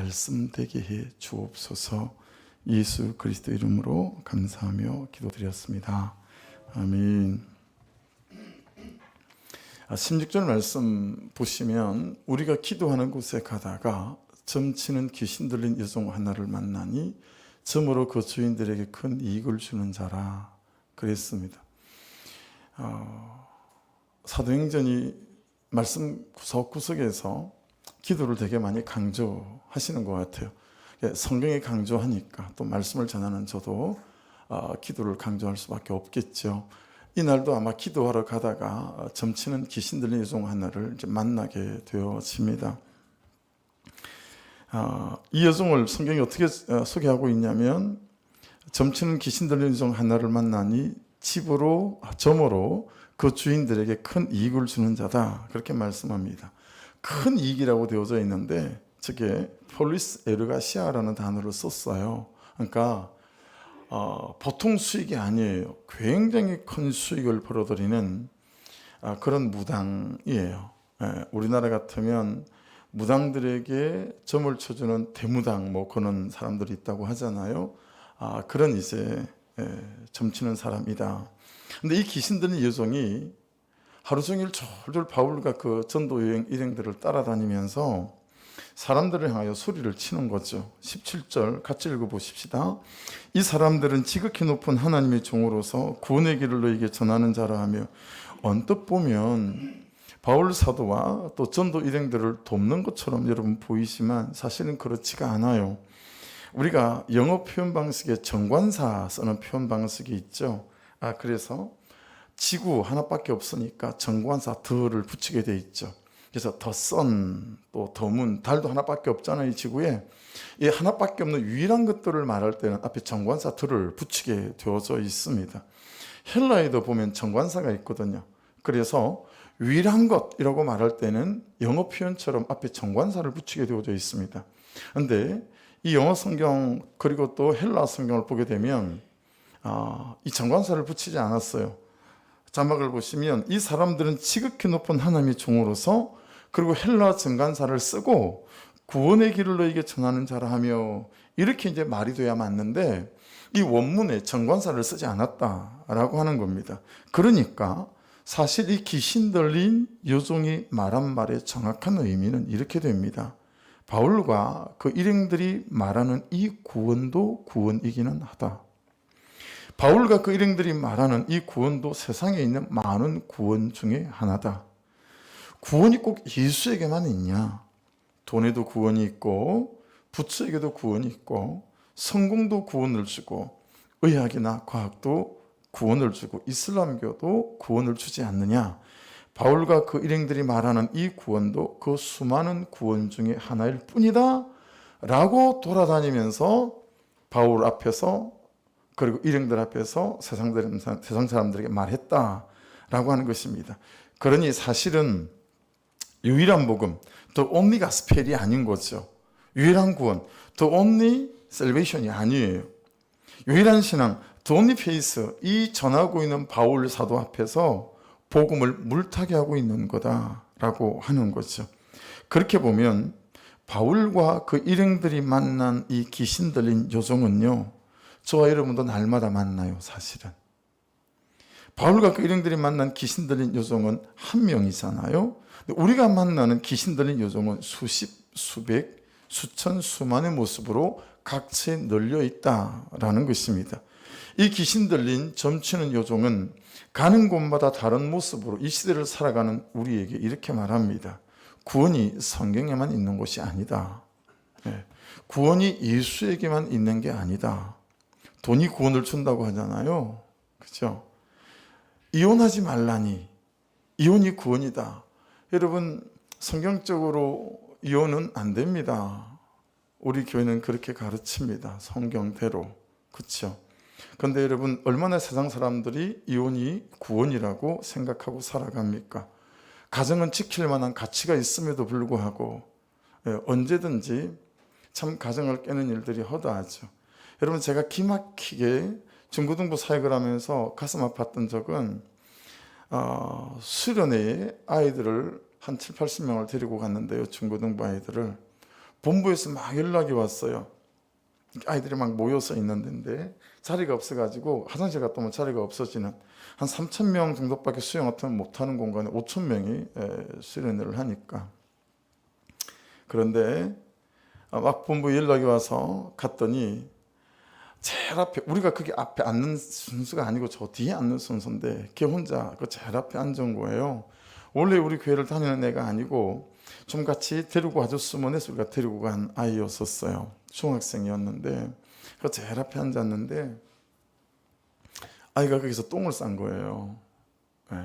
말씀되게 해 주옵소서. 예수 그리스도 이름으로 감사하며 기도드렸습니다. 아멘. 16절 말씀 보시면 우리가 기도하는 곳에 가다가 점치는 귀신 들린 여종 하나를 만나니 점으로 그 주인들에게 큰 이익을 주는 자라 그랬습니다. 사도행전이 말씀 구석구석에서 기도를 되게 많이 강조하시는 것 같아요. 성경이 강조하니까 또 말씀을 전하는 저도 기도를 강조할 수밖에 없겠죠. 이날도 아마 기도하러 가다가 점치는 귀신 들린 여종 하나를 이제 만나게 되어집니다. 이 여종을 성경이 어떻게 소개하고 있냐면 점치는 귀신 들린 여종 하나를 만나니 점으로 그 주인들에게 큰 이익을 주는 자다 그렇게 말씀합니다. 큰 이익이라고 되어져 있는데 저게 폴리스 에르가시아라는 단어를 썼어요. 그러니까 보통 수익이 아니에요. 굉장히 큰 수익을 벌어들이는 그런 무당이에요. 우리나라 같으면 무당들에게 점을 쳐주는 대무당 그런 사람들이 있다고 하잖아요. 그런 이제 점치는 사람이다. 근데 이 귀신 들린 여종이 하루 종일 졸졸 바울과 그 전도 일행들을 따라다니면서 사람들을 향하여 소리를 치는 거죠. 17절 같이 읽어보십시다. 이 사람들은 지극히 높은 하나님의 종으로서 구원의 길을 너에게 전하는 자라 하며, 언뜻 보면 바울 사도와 또 전도 일행들을 돕는 것처럼 여러분 보이지만 사실은 그렇지가 않아요. 우리가 영어 표현 방식에 정관사 쓰는 표현 방식이 있죠. 그래서 지구 하나밖에 없으니까 정관사 더를 붙이게 돼 있죠. 그래서 더 선, 또 더 문, 달도 하나밖에 없잖아요. 이 지구에. 이 하나밖에 없는 유일한 것들을 말할 때는 앞에 정관사 더를 붙이게 되어져 있습니다. 헬라에도 보면 정관사가 있거든요. 그래서 유일한 것이라고 말할 때는 영어 표현처럼 앞에 정관사를 붙이게 되어져 있습니다. 그런데 이 영어 성경 그리고 또 헬라 성경을 보게 되면 이 정관사를 붙이지 않았어요. 자막을 보시면 이 사람들은 지극히 높은 하나님의 종으로서, 그리고 헬라 정관사를 쓰고 구원의 길을 너에게 전하는 자라 하며, 이렇게 이제 말이 돼야 맞는데 이 원문에 정관사를 쓰지 않았다라고 하는 겁니다. 그러니까 사실 이 귀신 들린 여종이 말한 말의 정확한 의미는 이렇게 됩니다. 바울과 그 일행들이 말하는 이 구원도 구원이기는 하다. 바울과 그 일행들이 말하는 이 구원도 세상에 있는 많은 구원 중에 하나다. 구원이 꼭 예수에게만 있냐? 돈에도 구원이 있고, 부처에게도 구원이 있고, 성공도 구원을 주고, 의학이나 과학도 구원을 주고, 이슬람교도 구원을 주지 않느냐? 바울과 그 일행들이 말하는 이 구원도 그 수많은 구원 중에 하나일 뿐이다 라고 돌아다니면서 바울 앞에서 그리고 일행들 앞에서 세상 사람들에게 말했다라고 하는 것입니다. 그러니 사실은 유일한 복음, the only gospel이 아닌 거죠. 유일한 구원, the only salvation이 아니에요. 유일한 신앙, the only faith, 이 전하고 있는 바울 사도 앞에서 복음을 물타게 하고 있는 거다라고 하는 거죠. 그렇게 보면 바울과 그 일행들이 만난 이 귀신 들린 여종은요, 저와 여러분도 날마다 만나요. 사실은 바울과 그 일행들이 만난 귀신 들린 여종은 한 명이잖아요. 우리가 만나는 귀신 들린 여종은 수십, 수백, 수천, 수만의 모습으로 각처에 널려 있다라는 것입니다. 이 귀신 들린 점치는 여종은 가는 곳마다 다른 모습으로 이 시대를 살아가는 우리에게 이렇게 말합니다. 구원이 성경에만 있는 것이 아니다. 구원이 예수에게만 있는 게 아니다. 돈이 구원을 준다고 하잖아요. 그렇죠? 이혼하지 말라니, 이혼이 구원이다. 여러분, 성경적으로 이혼은 안 됩니다. 우리 교회는 그렇게 가르칩니다. 성경대로. 그렇죠? 그런데 여러분, 얼마나 세상 사람들이 이혼이 구원이라고 생각하고 살아갑니까? 가정은 지킬 만한 가치가 있음에도 불구하고 언제든지 참 가정을 깨는 일들이 허다하죠. 여러분, 제가 기막히게 중고등부 사역을 하면서 가슴 아팠던 적은 수련회에 아이들을 한 7, 80명을 데리고 갔는데요. 중고등부 아이들을 본부에서 막 연락이 왔어요. 아이들이 막 모여서 있는 데인데 자리가 없어가지고 화장실 갔다 오면 자리가 없어지는, 한 3,000명 정도밖에 수용 못하는 공간에 5,000명이 수련회를 하니까. 그런데 막 본부 연락이 와서 갔더니 제일 앞에, 우리가 거기 앞에 앉는 순서가 아니고 저 뒤에 앉는 순서인데 걔 혼자 그 제일 앞에 앉은 거예요. 원래 우리 교회를 다니는 애가 아니고 좀 같이 데리고 와줬으면 해서 우리가 데리고 간 아이였었어요. 중학생이었는데 그 제일 앞에 앉았는데 아이가 거기서 똥을 싼 거예요. 네.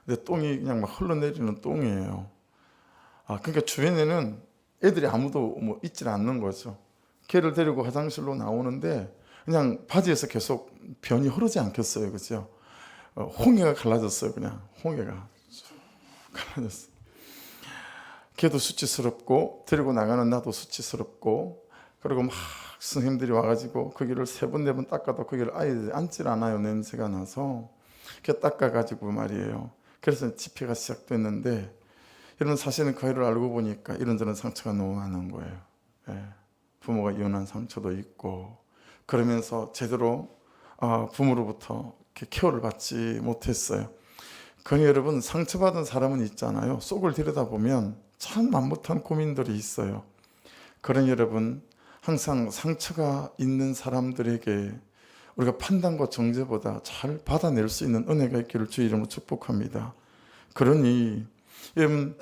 근데 똥이 그냥 막 흘러내리는 똥이에요. 그러니까 주변에는 애들이 아무도 뭐 있질 않는 거죠. 걔를 데리고 화장실로 나오는데 그냥 바지에서 계속 변이 흐르지 않겠어요, 그죠? 홍해가 갈라졌어요, 그냥 홍해가 갈라졌어. 걔도 수치스럽고 데리고 나가는 나도 수치스럽고, 그리고 막 선생님들이 와가지고 거기를 3번 4번 닦아도 거기를 아이들이 앉질 않아요. 냄새가 나서. 걔 닦아가지고 말이에요. 그래서 집회가 시작됐는데, 여러분 사실은 그 아이를 알고 보니까 이런저런 상처가 너무 많은 거예요. 부모가 이혼한 상처도 있고, 그러면서 제대로 부모로부터 케어를 받지 못했어요. 그러니 여러분, 상처받은 사람은 있잖아요. 속을 들여다보면 참 맘못한 고민들이 있어요. 그러니 여러분, 항상 상처가 있는 사람들에게 우리가 판단과 정죄보다 잘 받아낼 수 있는 은혜가 있기를 주의 이름으로 축복합니다. 그러니 여러분,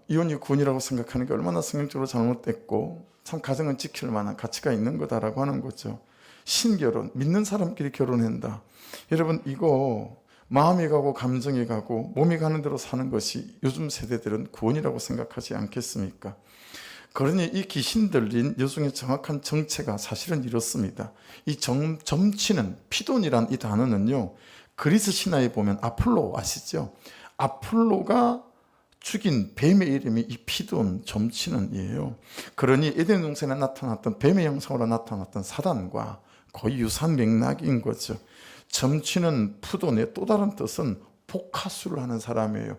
이혼이 구원이라고 생각하는 게 얼마나 성경적으로 잘못됐고 참 가정은 지킬 만한 가치가 있는 거다라고 하는 거죠. 신결혼, 믿는 사람끼리 결혼한다. 여러분, 이거 마음이 가고 감정이 가고 몸이 가는 대로 사는 것이 요즘 세대들은 구원이라고 생각하지 않겠습니까? 그러니 이 귀신 들린 여성의 정확한 정체가 사실은 이렇습니다. 이 점치는, 피돈이란 이 단어는요, 그리스 신화에 보면 아폴로 아시죠? 아폴로가 죽인 뱀의 이름이 이 피돈, 점치는이에요. 그러니 에덴 동산에 나타났던 뱀의 형상으로 나타났던 사단과 거의 유사한 맥락인 거죠. 점치는 푸돈의 또 다른 뜻은 복화술을 하는 사람이에요.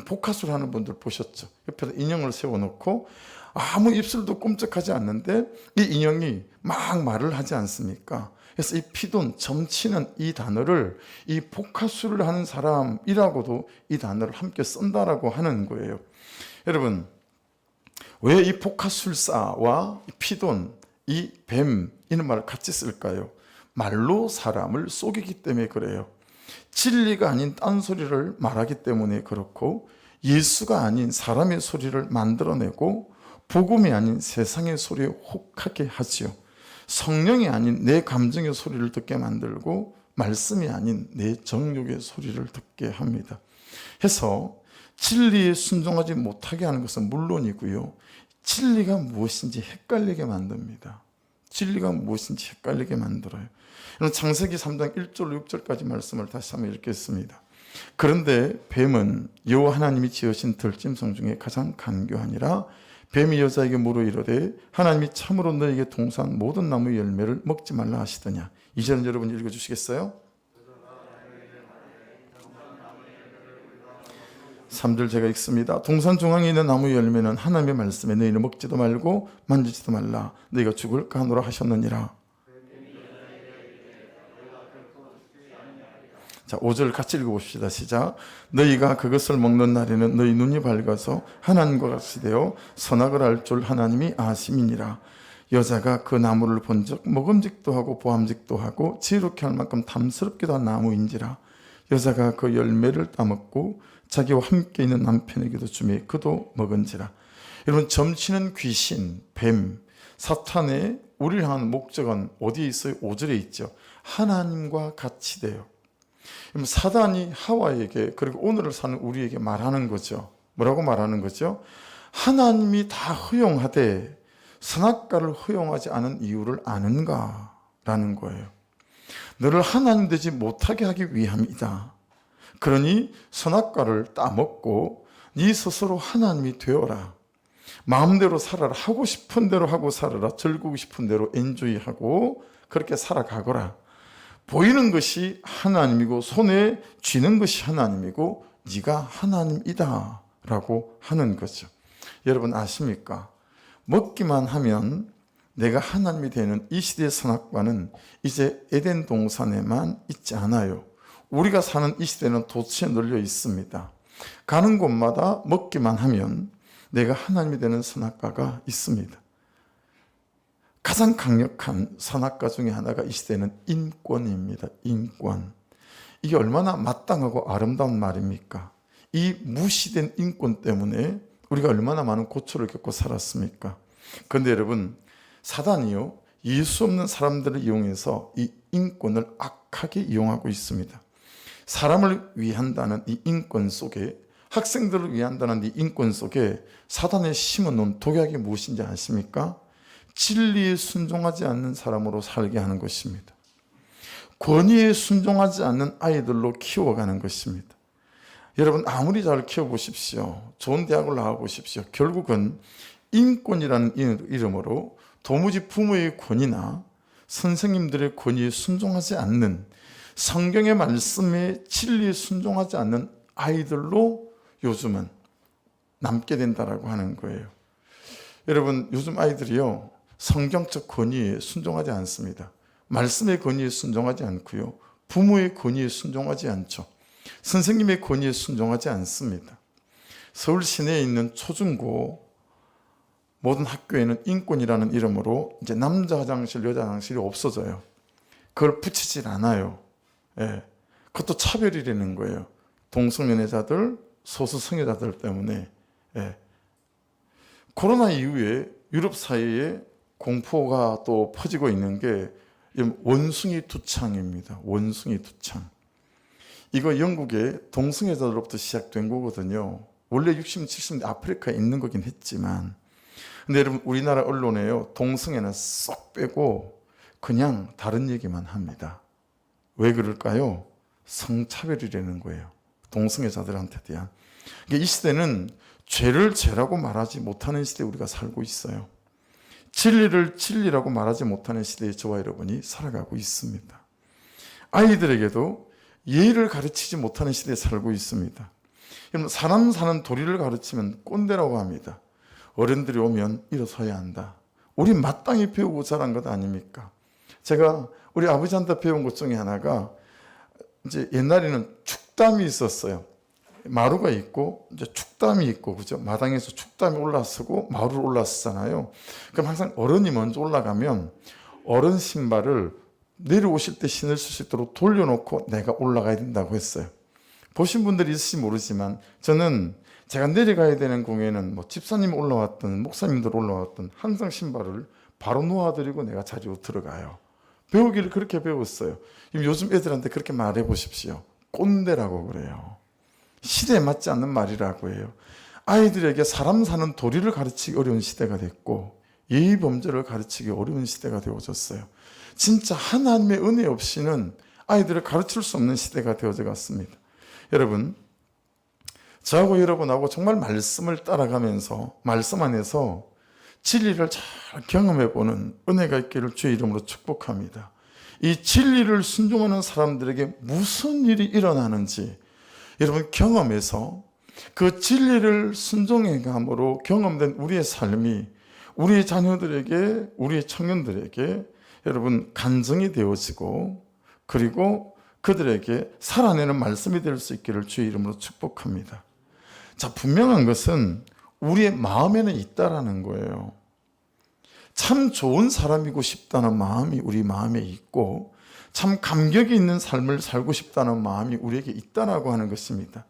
복화술 하는 분들 보셨죠? 옆에서 인형을 세워놓고 아무 입술도 꼼짝하지 않는데 이 인형이 막 말을 하지 않습니까? 그래서 이 피돈, 점치는 이 단어를 이 복화술을 하는 사람이라고도 이 단어를 함께 쓴다라고 하는 거예요. 여러분, 왜 이 복화술사와 피돈, 이 뱀, 이런 말을 같이 쓸까요? 말로 사람을 속이기 때문에 그래요. 진리가 아닌 딴소리를 말하기 때문에 그렇고, 예수가 아닌 사람의 소리를 만들어내고 복음이 아닌 세상의 소리에 혹하게 하지요. 성령이 아닌 내 감정의 소리를 듣게 만들고 말씀이 아닌 내 정욕의 소리를 듣게 합니다. 해서 진리에 순종하지 못하게 하는 것은 물론이고요, 진리가 무엇인지 헷갈리게 만듭니다. 진리가 무엇인지 헷갈리게 만들어요. 창세기 3장 1절 6절까지 말씀을 다시 한번 읽겠습니다. 그런데 뱀은 여호와 하나님이 지으신 들짐승 중에 가장 간교하니라. 뱀이 여자에게 물어 이르되 하나님이 참으로 너에게 동산 모든 나무의 열매를 먹지 말라 하시더냐. 이 절은 여러분 읽어주시겠어요? 3절 제가 읽습니다. 동산 중앙에 있는 나무의 열매는 하나님의 말씀에 너희는 먹지도 말고 만지지도 말라. 너희가 죽을까 하노라 하셨느니라. 자, 5절 같이 읽어봅시다. 시작. 너희가 그것을 먹는 날에는 너희 눈이 밝아서 하나님과 같이 되어 선악을 알 줄 하나님이 아심이니라. 여자가 그 나무를 본즉 먹음직도 하고 보암직도 하고 지혜롭게 할 만큼 탐스럽기도 한 나무인지라. 여자가 그 열매를 따먹고 자기와 함께 있는 남편에게도 주매 그도 먹은지라. 여러분, 점치는 귀신, 뱀, 사탄의 우리를 향한 목적은 어디에 있어요? 5절에 있죠. 하나님과 같이 돼요. 사단이 하와에게, 그리고 오늘을 사는 우리에게 말하는 거죠. 뭐라고 말하는 거죠? 하나님이 다 허용하되 선악과를 허용하지 않은 이유를 아는가? 라는 거예요. 너를 하나님 되지 못하게 하기 위함이다. 그러니 선악과를 따먹고 네 스스로 하나님이 되어라. 마음대로 살아라. 하고 싶은 대로 하고 살아라. 즐기고 싶은 대로 엔조이하고 그렇게 살아가거라. 보이는 것이 하나님이고 손에 쥐는 것이 하나님이고 네가 하나님이다 라고 하는 거죠. 여러분 아십니까? 먹기만 하면 내가 하나님이 되는 이 시대의 선악과는 이제 에덴 동산에만 있지 않아요. 우리가 사는 이 시대는 도처에 널려 있습니다. 가는 곳마다 먹기만 하면 내가 하나님이 되는 선악과가 있습니다. 가장 강력한 선악과 중에 하나가 이 시대는 인권입니다. 인권. 이게 얼마나 마땅하고 아름다운 말입니까? 이 무시된 인권 때문에 우리가 얼마나 많은 고초를 겪고 살았습니까? 그런데 여러분, 사단이요, 예수 없는 사람들을 이용해서 이 인권을 악하게 이용하고 있습니다. 사람을 위한다는 이 인권 속에, 학생들을 위한다는 이 인권 속에 사단에 심어놓은 독약이 무엇인지 아십니까? 진리에 순종하지 않는 사람으로 살게 하는 것입니다. 권위에 순종하지 않는 아이들로 키워가는 것입니다. 여러분, 아무리 잘 키워보십시오. 좋은 대학을 나와보십시오. 결국은 인권이라는 이름으로 도무지 부모의 권위나 선생님들의 권위에 순종하지 않는, 성경의 말씀에 진리에 순종하지 않는 아이들로 요즘은 남게 된다라고 하는 거예요. 여러분, 요즘 아이들이요, 성경적 권위에 순종하지 않습니다. 말씀의 권위에 순종하지 않고요, 부모의 권위에 순종하지 않죠. 선생님의 권위에 순종하지 않습니다. 서울 시내에 있는 초중고 모든 학교에는 인권이라는 이름으로 이제 남자 화장실, 여자 화장실이 없어져요. 그걸 붙이질 않아요. 예. 그것도 차별이라는 거예요. 동성연애자들, 소수 성애자들 때문에. 예. 코로나 이후에 유럽 사회에 공포가 또 퍼지고 있는 게 원숭이 두창입니다. 원숭이 두창. 이거 영국의 동성애자들로부터 시작된 거거든요. 원래 60, 70년대 아프리카에 있는 거긴 했지만, 근데 여러분, 우리나라 언론에요, 동성애는 쏙 빼고 그냥 다른 얘기만 합니다. 왜 그럴까요? 성차별이라는 거예요. 동성애자들한테 대한. 이 시대는 죄를 죄라고 말하지 못하는 시대에 우리가 살고 있어요. 진리를 진리라고 말하지 못하는 시대에 저와 여러분이 살아가고 있습니다. 아이들에게도 예의를 가르치지 못하는 시대에 살고 있습니다. 여러분, 사람 사는 도리를 가르치면 꼰대라고 합니다. 어른들이 오면 일어서야 한다. 우리 마땅히 배우고 자란 것 아닙니까? 제가 우리 아버지한테 배운 것 중에 하나가, 이제 옛날에는 축담이 있었어요. 마루가 있고 이제 축담이 있고, 그죠? 마당에서 축담이 올라서고 마루를 올라서잖아요. 그럼 항상 어른이 먼저 올라가면 어른 신발을 내려오실 때 신을 수 있도록 돌려놓고 내가 올라가야 된다고 했어요. 보신 분들이 있을지 모르지만, 저는 제가 내려가야 되는 공연은 뭐 집사님 올라왔든 목사님들 올라왔든 항상 신발을 바로 놓아드리고 내가 자리로 들어가요. 배우기를 그렇게 배웠어요. 요즘 애들한테 그렇게 말해 보십시오. 꼰대라고 그래요. 시대에 맞지 않는 말이라고 해요. 아이들에게 사람 사는 도리를 가르치기 어려운 시대가 됐고, 예의 범죄를 가르치기 어려운 시대가 되어졌어요. 진짜 하나님의 은혜 없이는 아이들을 가르칠 수 없는 시대가 되어져 갔습니다. 여러분, 저하고 여러분하고 정말 말씀을 따라가면서 말씀 안에서 진리를 잘 경험해보는 은혜가 있기를 주의 이름으로 축복합니다. 이 진리를 순종하는 사람들에게 무슨 일이 일어나는지 여러분 경험해서, 그 진리를 순종해감으로 경험된 우리의 삶이 우리의 자녀들에게, 우리의 청년들에게 여러분 간증이 되어지고, 그리고 그들에게 살아내는 말씀이 될 수 있기를 주의 이름으로 축복합니다. 자, 분명한 것은 우리의 마음에는 있다라는 거예요. 참 좋은 사람이고 싶다는 마음이 우리 마음에 있고, 참 감격이 있는 삶을 살고 싶다는 마음이 우리에게 있다라고 하는 것입니다.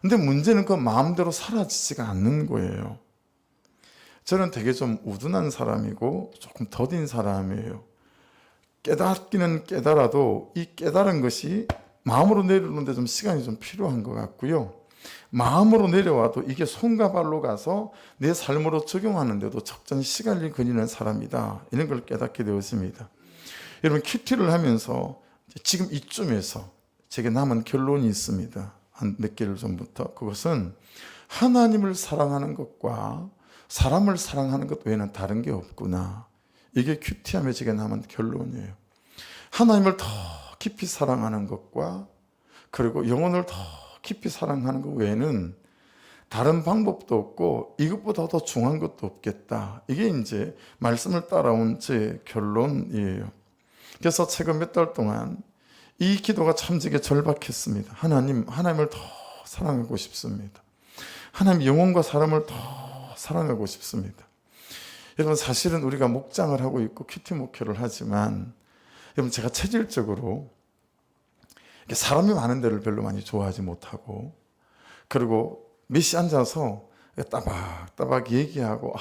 근데 문제는 그 마음대로 사라지지가 않는 거예요. 저는 되게 좀 우둔한 사람이고 조금 더딘 사람이에요. 깨닫기는 깨달아도 이 깨달은 것이 마음으로 내려오는데 좀 시간이 좀 필요한 것 같고요. 마음으로 내려와도 이게 손과 발로 가서 내 삶으로 적용하는데도 적절히 시간이 걸리는 사람이다. 이런 걸 깨닫게 되었습니다. 여러분, 큐티를 하면서 지금 이쯤에서 제게 남은 결론이 있습니다. 한 몇 개월 전부터. 그것은 하나님을 사랑하는 것과 사람을 사랑하는 것 외에는 다른 게 없구나. 이게 큐티함에 제게 남은 결론이에요. 하나님을 더 깊이 사랑하는 것과 그리고 영혼을 더 깊이 사랑하는 것 외에는 다른 방법도 없고 이것보다 더 중요한 것도 없겠다. 이게 이제 말씀을 따라온 제 결론이에요. 그래서 최근 몇 달 동안 이 기도가 참지게 절박했습니다. 하나님을 더 사랑하고 싶습니다. 하나님 영혼과 사람을 더 사랑하고 싶습니다. 여러분, 사실은 우리가 목장을 하고 있고 큐티 목회를 하지만, 여러분, 제가 체질적으로 사람이 많은 데를 별로 많이 좋아하지 못하고, 그리고 몇시 앉아서 따박따박 얘기하고,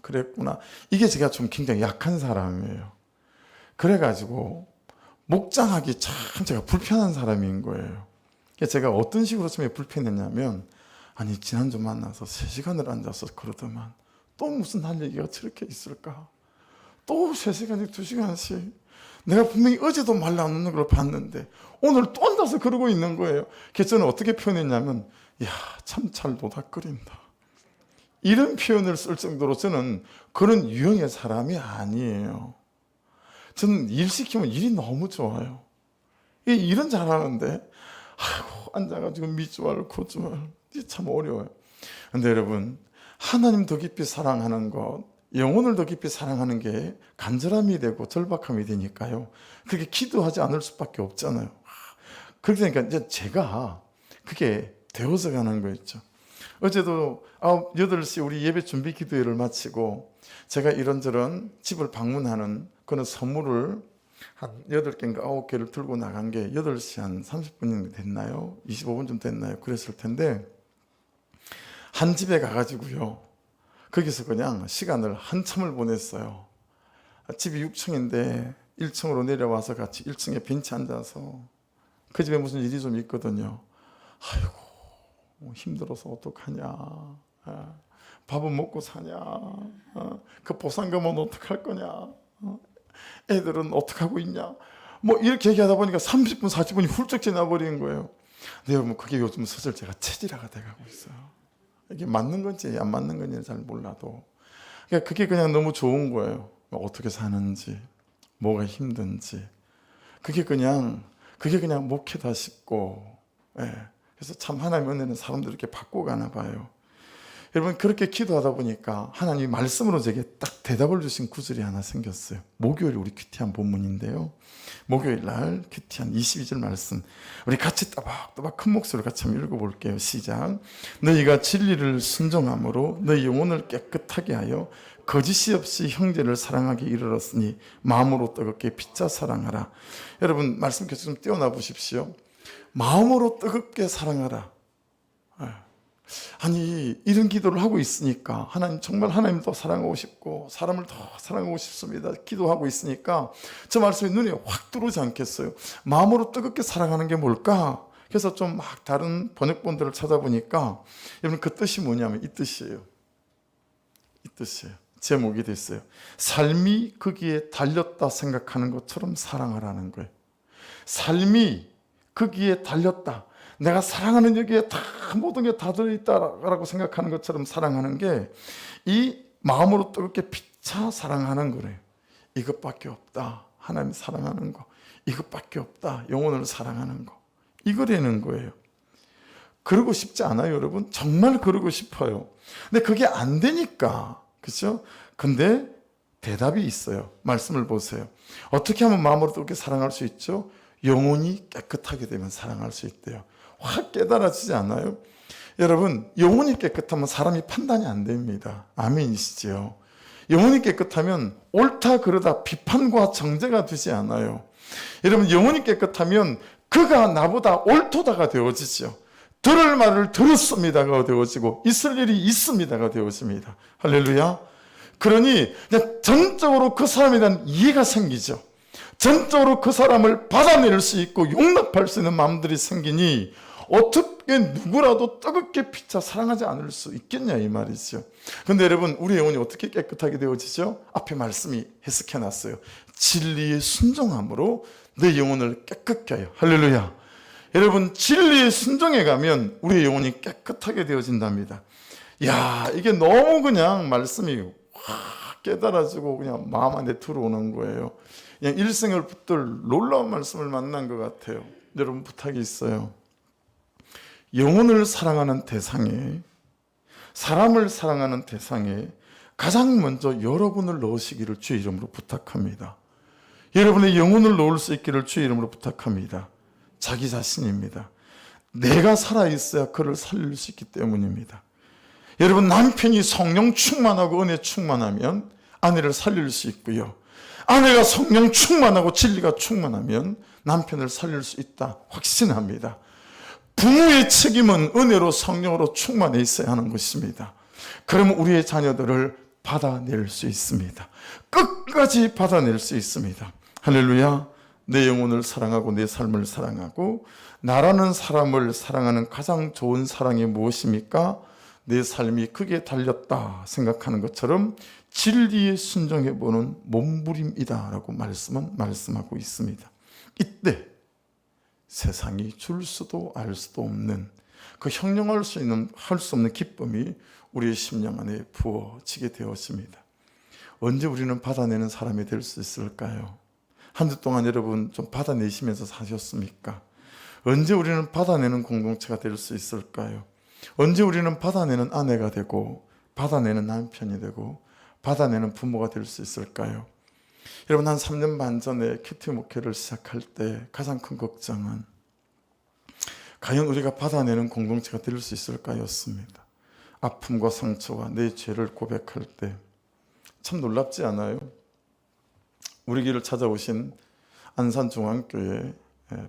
그랬구나, 이게 제가 좀 굉장히 약한 사람이에요. 그래가지고 목장하기 참 제가 불편한 사람인 거예요. 제가 어떤 식으로 좀 불편했냐면, 아니 지난주 만나서 3시간을 앉아서 그러더만 또 무슨 할 얘기가 저렇게 있을까? 또 3시간씩 2시간씩 내가 분명히 어제도 말 나누는 걸 봤는데 오늘 또 앉아서 그러고 있는 거예요. 그래서 저는 어떻게 표현했냐면, 이야 참 잘 노닥거린다, 이런 표현을 쓸 정도로 저는 그런 유형의 사람이 아니에요. 저는 일 시키면 일이 너무 좋아요. 일은 잘하는데 아이고 앉아가지고 미주알 고주알 이게 참 어려워요. 근데 여러분, 하나님 더 깊이 사랑하는 것, 영혼을 더 깊이 사랑하는 게 간절함이 되고 절박함이 되니까요, 그렇게 기도하지 않을 수밖에 없잖아요. 그렇게 되니까 이제 제가 그게 되어서 가는 거 있죠. 어제도 8시 우리 예배 준비 기도회를 마치고 제가 이런저런 집을 방문하는 그런 선물을 한 8개인가 9개를 들고 나간 게 8시 한 30분 됐나요? 25분쯤 됐나요? 그랬을 텐데, 한 집에 가가지고요, 거기서 그냥 시간을 한참을 보냈어요. 집이 6층인데 1층으로 내려와서 같이 1층에 벤치 앉아서, 그 집에 무슨 일이 좀 있거든요. 아이고 힘들어서 어떡하냐, 밥은 먹고 사냐, 그 보상금은 어떡할 거냐, 애들은 어떡하고 있냐, 뭐 이렇게 얘기하다 보니까 30분 40분이 훌쩍 지나버린 거예요. 근데 여러분, 그게 요즘 슬슬 제가 체질화가 돼가고 있어요. 이게 맞는 건지 안 맞는 건지 잘 몰라도 그게 그냥 너무 좋은 거예요. 어떻게 사는지, 뭐가 힘든지, 그게 그냥 목회다 싶고, 그래서 참 하나님의 은혜는 사람들 이렇게 바꿔가나 봐요. 여러분, 그렇게 기도하다 보니까 하나님이 말씀으로 제게 딱 대답을 주신 구절이 하나 생겼어요. 목요일 우리 큐티한 본문인데요, 목요일 날 큐티한 22절 말씀, 우리 같이 따박따박 큰 목소리로 같이 한번 읽어볼게요. 시작. 너희가 진리를 순종함으로 너희 영혼을 깨끗하게 하여 거짓이 없이 형제를 사랑하게 이르렀으니 마음으로 뜨겁게 피차 사랑하라. 여러분, 말씀 계속 좀 띄워놔 보십시오. 마음으로 뜨겁게 사랑하라. 아니, 이런 기도를 하고 있으니까, 하나님 정말 하나님 더 사랑하고 싶고 사람을 더 사랑하고 싶습니다, 기도하고 있으니까 저 말씀이 눈에 확 들어오지 않겠어요? 마음으로 뜨겁게 사랑하는 게 뭘까? 그래서 좀 막 다른 번역본들을 찾아보니까, 여러분, 그 뜻이 뭐냐면 이 뜻이에요. 이 뜻이에요. 제목이 됐어요. 삶이 거기에 달렸다 생각하는 것처럼 사랑하라는 거예요. 삶이 거기에 달렸다, 내가 사랑하는 여기에 다 모든 게 다 들어있다라고 생각하는 것처럼 사랑하는 게 이 마음으로 뜨겁게 피차 사랑하는 거래요. 이것밖에 없다, 하나님 사랑하는 거. 이것밖에 없다, 영혼을 사랑하는 거. 이거라는 거예요. 그러고 싶지 않아요, 여러분? 정말 그러고 싶어요. 근데 그게 안 되니까, 그렇죠? 근데 대답이 있어요. 말씀을 보세요. 어떻게 하면 마음으로 뜨겁게 사랑할 수 있죠? 영혼이 깨끗하게 되면 사랑할 수 있대요. 확 깨달아지지 않아요? 여러분, 영혼이 깨끗하면 사람이 판단이 안 됩니다. 아멘이시죠? 영혼이 깨끗하면 옳다 그르다 비판과 정죄가 되지 않아요. 여러분, 영혼이 깨끗하면 그가 나보다 옳도다가 되어지죠. 들을 말을 들었습니다가 되어지고 있을 일이 있습니다가 되어집니다. 할렐루야. 그러니 그냥 전적으로 그 사람에 대한 이해가 생기죠. 전적으로 그 사람을 받아낼 수 있고 용납할 수 있는 마음들이 생기니 어떻게 누구라도 뜨겁게 피차 사랑하지 않을 수 있겠냐, 이 말이죠. 그런데 여러분, 우리 영혼이 어떻게 깨끗하게 되어지죠? 앞에 말씀이 해석해놨어요. 진리의 순종함으로 내 영혼을 깨끗게 하여. 할렐루야. 여러분, 진리의 순종에 가면 우리의 영혼이 깨끗하게 되어진답니다. 야, 이게 너무 그냥 말씀이 확 깨달아지고 그냥 마음 안에 들어오는 거예요. 그냥 일생을 붙들 놀라운 말씀을 만난 것 같아요. 여러분, 부탁이 있어요. 영혼을 사랑하는 대상에, 사람을 사랑하는 대상에 가장 먼저 여러분을 넣으시기를 주의 이름으로 부탁합니다. 여러분의 영혼을 넣을 수 있기를 주의 이름으로 부탁합니다. 자기 자신입니다. 내가 살아있어야 그를 살릴 수 있기 때문입니다. 여러분, 남편이 성령 충만하고 은혜 충만하면 아내를 살릴 수 있고요, 아내가 성령 충만하고 진리가 충만하면 남편을 살릴 수 있다 확신합니다. 부모의 책임은 은혜로 성령으로 충만해 있어야 하는 것입니다. 그러면 우리의 자녀들을 받아낼 수 있습니다. 끝까지 받아낼 수 있습니다. 할렐루야. 내 영혼을 사랑하고 내 삶을 사랑하고 나라는 사람을 사랑하는 가장 좋은 사랑이 무엇입니까? 내 삶이 크게 달렸다 생각하는 것처럼 진리에 순종해보는 몸부림이다 라고 말씀하고 있습니다. 이때 세상이 줄 수도 알 수도 없는 그 형용할 수 없는 기쁨이 우리의 심령 안에 부어지게 되었습니다. 언제 우리는 받아내는 사람이 될 수 있을까요? 한 주 동안 여러분 좀 받아내시면서 사셨습니까? 언제 우리는 받아내는 공동체가 될 수 있을까요? 언제 우리는 받아내는 아내가 되고 받아내는 남편이 되고 받아내는 부모가 될 수 있을까요? 여러분, 한 3년 반 전에 큐티 목회를 시작할 때 가장 큰 걱정은 과연 우리가 받아내는 공동체가 될 수 있을까 였습니다. 아픔과 상처와 내 죄를 고백할 때 참 놀랍지 않아요? 우리 길을 찾아오신 안산중앙교회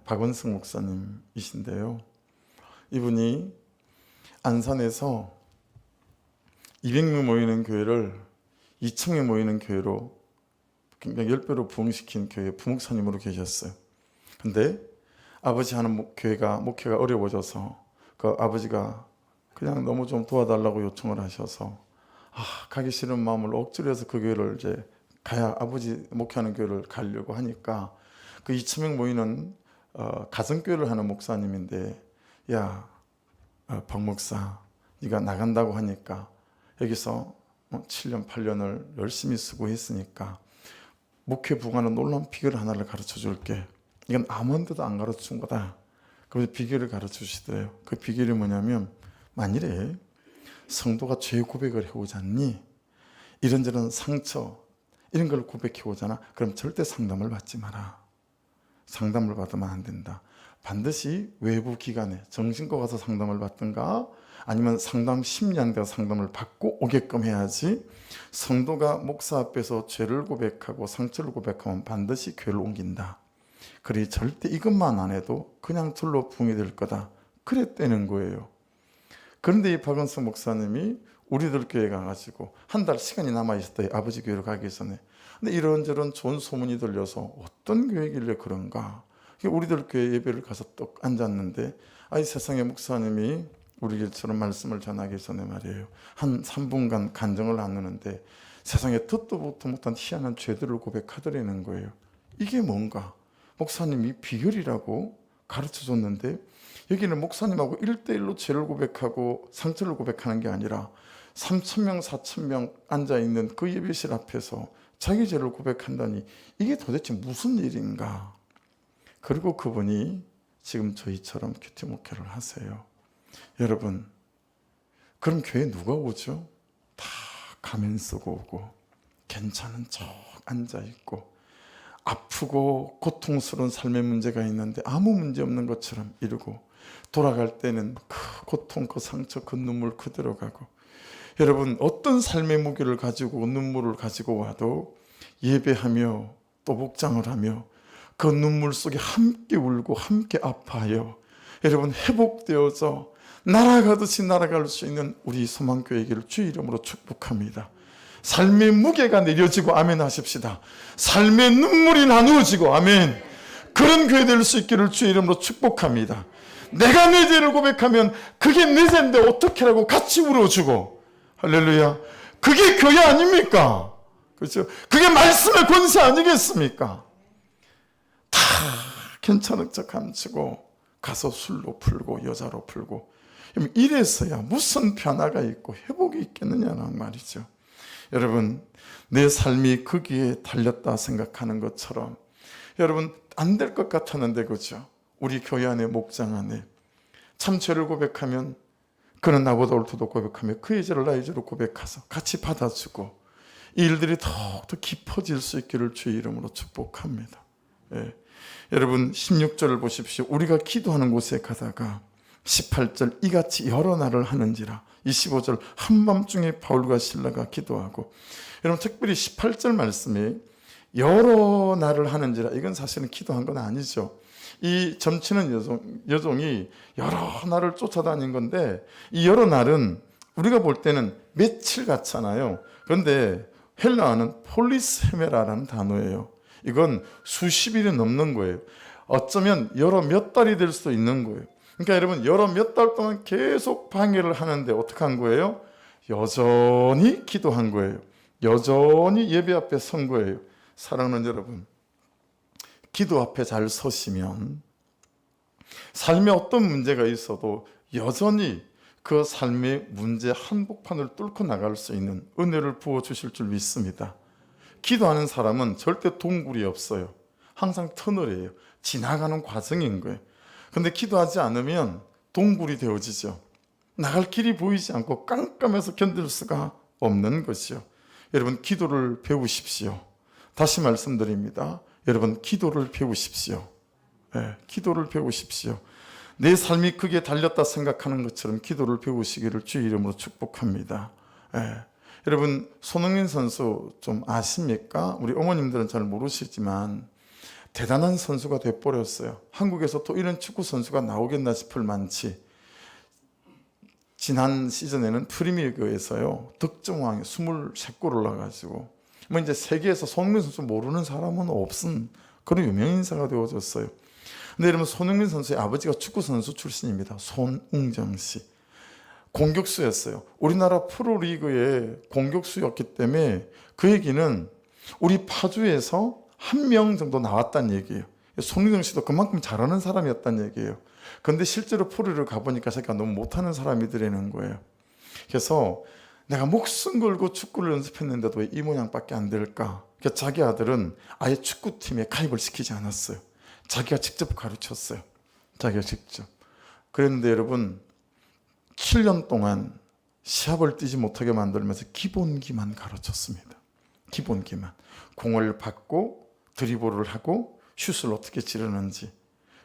박원승 목사님이신데요, 이분이 안산에서 200명 모이는 교회를 2,000명 모이는 교회로 굉장히 10배로 부흥시킨 교회 부목사님으로 계셨어요. 근데 아버지 하는 교회가 목회가 어려워져서 그 아버지가 그냥 너무 좀 도와달라고 요청을 하셔서 가기 싫은 마음을 억지로 해서 그 교회를 이제 가야 아버지 목회하는 교회를 가려고 하니까 그 2,000명 모이는 가정교회를 하는 목사님인데, 야 박 목사, 네가 나간다고 하니까 여기서 7년 8년을 열심히 수고했으니까 목회 부흥하는 놀라운 비결 하나를 가르쳐 줄게. 이건 아무한테도 안 가르쳐 준 거다. 그래서 비결을 가르쳐 주시더래요. 그 비결이 뭐냐면, 만일에 성도가 죄 고백을 해오지 않니? 이런저런 상처 이런 걸 고백해 오잖아. 그럼 절대 상담을 받지 마라. 상담을 받으면 안 된다. 반드시 외부 기관에 정신과 가서 상담을 받든가 아니면 상담 심리학과 상담을 받고 오게끔 해야지, 성도가 목사 앞에서 죄를 고백하고 상처를 고백하면 반드시 교회를 옮긴다. 그래 절대 이것만 안 해도 그냥 절로 부흥이 될 거다. 그랬다는 거예요. 그런데 이 박원석 목사님이 우리들 교회 가가지고 한 달 시간이 남아있을 때 아버지 교회로 가기 전에, 근데 이런저런 좋은 소문이 들려서 어떤 교회길래 그런가, 우리들 교회 예배를 가서 떡 앉았는데 이 세상의 목사님이 우리 길처럼 말씀을 전하기 전에 말이에요, 한 3분간 간증을 나누는데 세상에 듣도 보도 못한 희한한 죄들을 고백하더라는 거예요. 이게 뭔가? 목사님이 비결이라고 가르쳐 줬는데 여기는 목사님하고 1대1로 죄를 고백하고 상처를 고백하는 게 아니라 3,000명 4,000명 앉아있는 그 예배실 앞에서 자기 죄를 고백한다니, 이게 도대체 무슨 일인가? 그리고 그분이 지금 저희처럼 큐티 목회를 하세요. 여러분, 그럼 교회 누가 오죠? 다 가면 쓰고 오고 괜찮은 척 앉아있고 아프고 고통스러운 삶의 문제가 있는데 아무 문제 없는 것처럼 이러고, 돌아갈 때는 그 고통, 그 상처, 그 눈물 그대로 가고. 여러분, 어떤 삶의 무게를 가지고 눈물을 가지고 와도 예배하며 또 목장을 하며 그 눈물 속에 함께 울고 함께 아파하여 여러분 회복되어서 날아가듯이 날아갈 수 있는 우리 소망교회를 주의 이름으로 축복합니다. 삶의 무게가 내려지고 아멘 하십시다. 삶의 눈물이 나누어지고 아멘. 그런 교회 될 수 있기를 주의 이름으로 축복합니다. 내가 내 죄를 고백하면 그게 내 죄인데 어떻게라고 같이 울어주고, 할렐루야, 그게 교회 아닙니까? 그렇죠? 그게 말씀의 권세 아니겠습니까? 다 괜찮은 척 감추고 가서 술로 풀고 여자로 풀고 이래서야 무슨 변화가 있고 회복이 있겠느냐는 말이죠. 여러분, 내 삶이 거기에 달렸다 생각하는 것처럼 여러분 안 될 것 같았는데, 그죠? 우리 교회 안에 목장 안에 참 죄를 고백하면 그는 나보다 옳다고 고백하며 그의 죄를 나의 죄로 고백하서 같이 받아주고 이 일들이 더욱더 깊어질 수 있기를 주의 이름으로 축복합니다. 예. 여러분 16절을 보십시오. 우리가 기도하는 곳에 가다가 18절 이같이 여러 날을 하는지라 25절 한밤중에 바울과 실라가 기도하고 여러분 특별히 18절 말씀이 여러 날을 하는지라 이건 사실은 기도한 건 아니죠. 이 점치는 여종이 여러 날을 쫓아다닌 건데 이 여러 날은 우리가 볼 때는 며칠 같잖아요. 그런데 헬라어는 폴리세메라라는 단어예요. 이건 수십일이 넘는 거예요. 어쩌면 여러 몇 달이 될 수도 있는 거예요. 그러니까 여러분 여러 몇 달 동안 계속 방해를 하는데 어떻게 한 거예요? 여전히 기도한 거예요. 여전히 예배 앞에 선 거예요. 사랑하는 여러분, 기도 앞에 잘 서시면 삶에 어떤 문제가 있어도 여전히 그 삶의 문제 한복판을 뚫고 나갈 수 있는 은혜를 부어주실 줄 믿습니다. 기도하는 사람은 절대 동굴이 없어요. 항상 터널이에요. 지나가는 과정인 거예요. 근데 기도하지 않으면 동굴이 되어지죠. 나갈 길이 보이지 않고 깜깜해서 견딜 수가 없는 것이요. 여러분 기도를 배우십시오. 다시 말씀드립니다. 여러분 기도를 배우십시오. 네, 기도를 배우십시오. 내 삶이 크게 달렸다 생각하는 것처럼 기도를 배우시기를 주의 이름으로 축복합니다. 네. 여러분 손흥민 선수 좀 아십니까? 우리 어머님들은 잘 모르시지만 대단한 선수가 돼버렸어요. 한국에서 또 이런 축구 선수가 나오겠나 싶을 만치 지난 시즌에는 프리미어리그에서요 득점왕에 23골을 넣어가지고 뭐 이제 세계에서 손흥민 선수 모르는 사람은 없은 그런 유명 인사가 되어졌어요. 근데 여러분 손흥민 선수의 아버지가 축구 선수 출신입니다. 손웅정 씨. 공격수였어요. 우리나라 프로리그의 공격수였기 때문에 그 얘기는 우리 파주에서 한 명 정도 나왔다는 얘기예요. 손흥정 씨도 그만큼 잘하는 사람이었다는 얘기예요. 그런데 실제로 프로리그를 가보니까 자기가 너무 못하는 사람이더라는 거예요. 그래서 내가 목숨 걸고 축구를 연습했는데도 왜 이 모양밖에 안 될까? 그러니까 자기 아들은 아예 축구팀에 가입을 시키지 않았어요. 자기가 직접 가르쳤어요. 자기가 직접. 그랬는데 여러분 7년 동안 시합을 뛰지 못하게 만들면서 기본기만 가르쳤습니다. 기본기만. 공을 받고 드리블을 하고 슛을 어떻게 지르는지.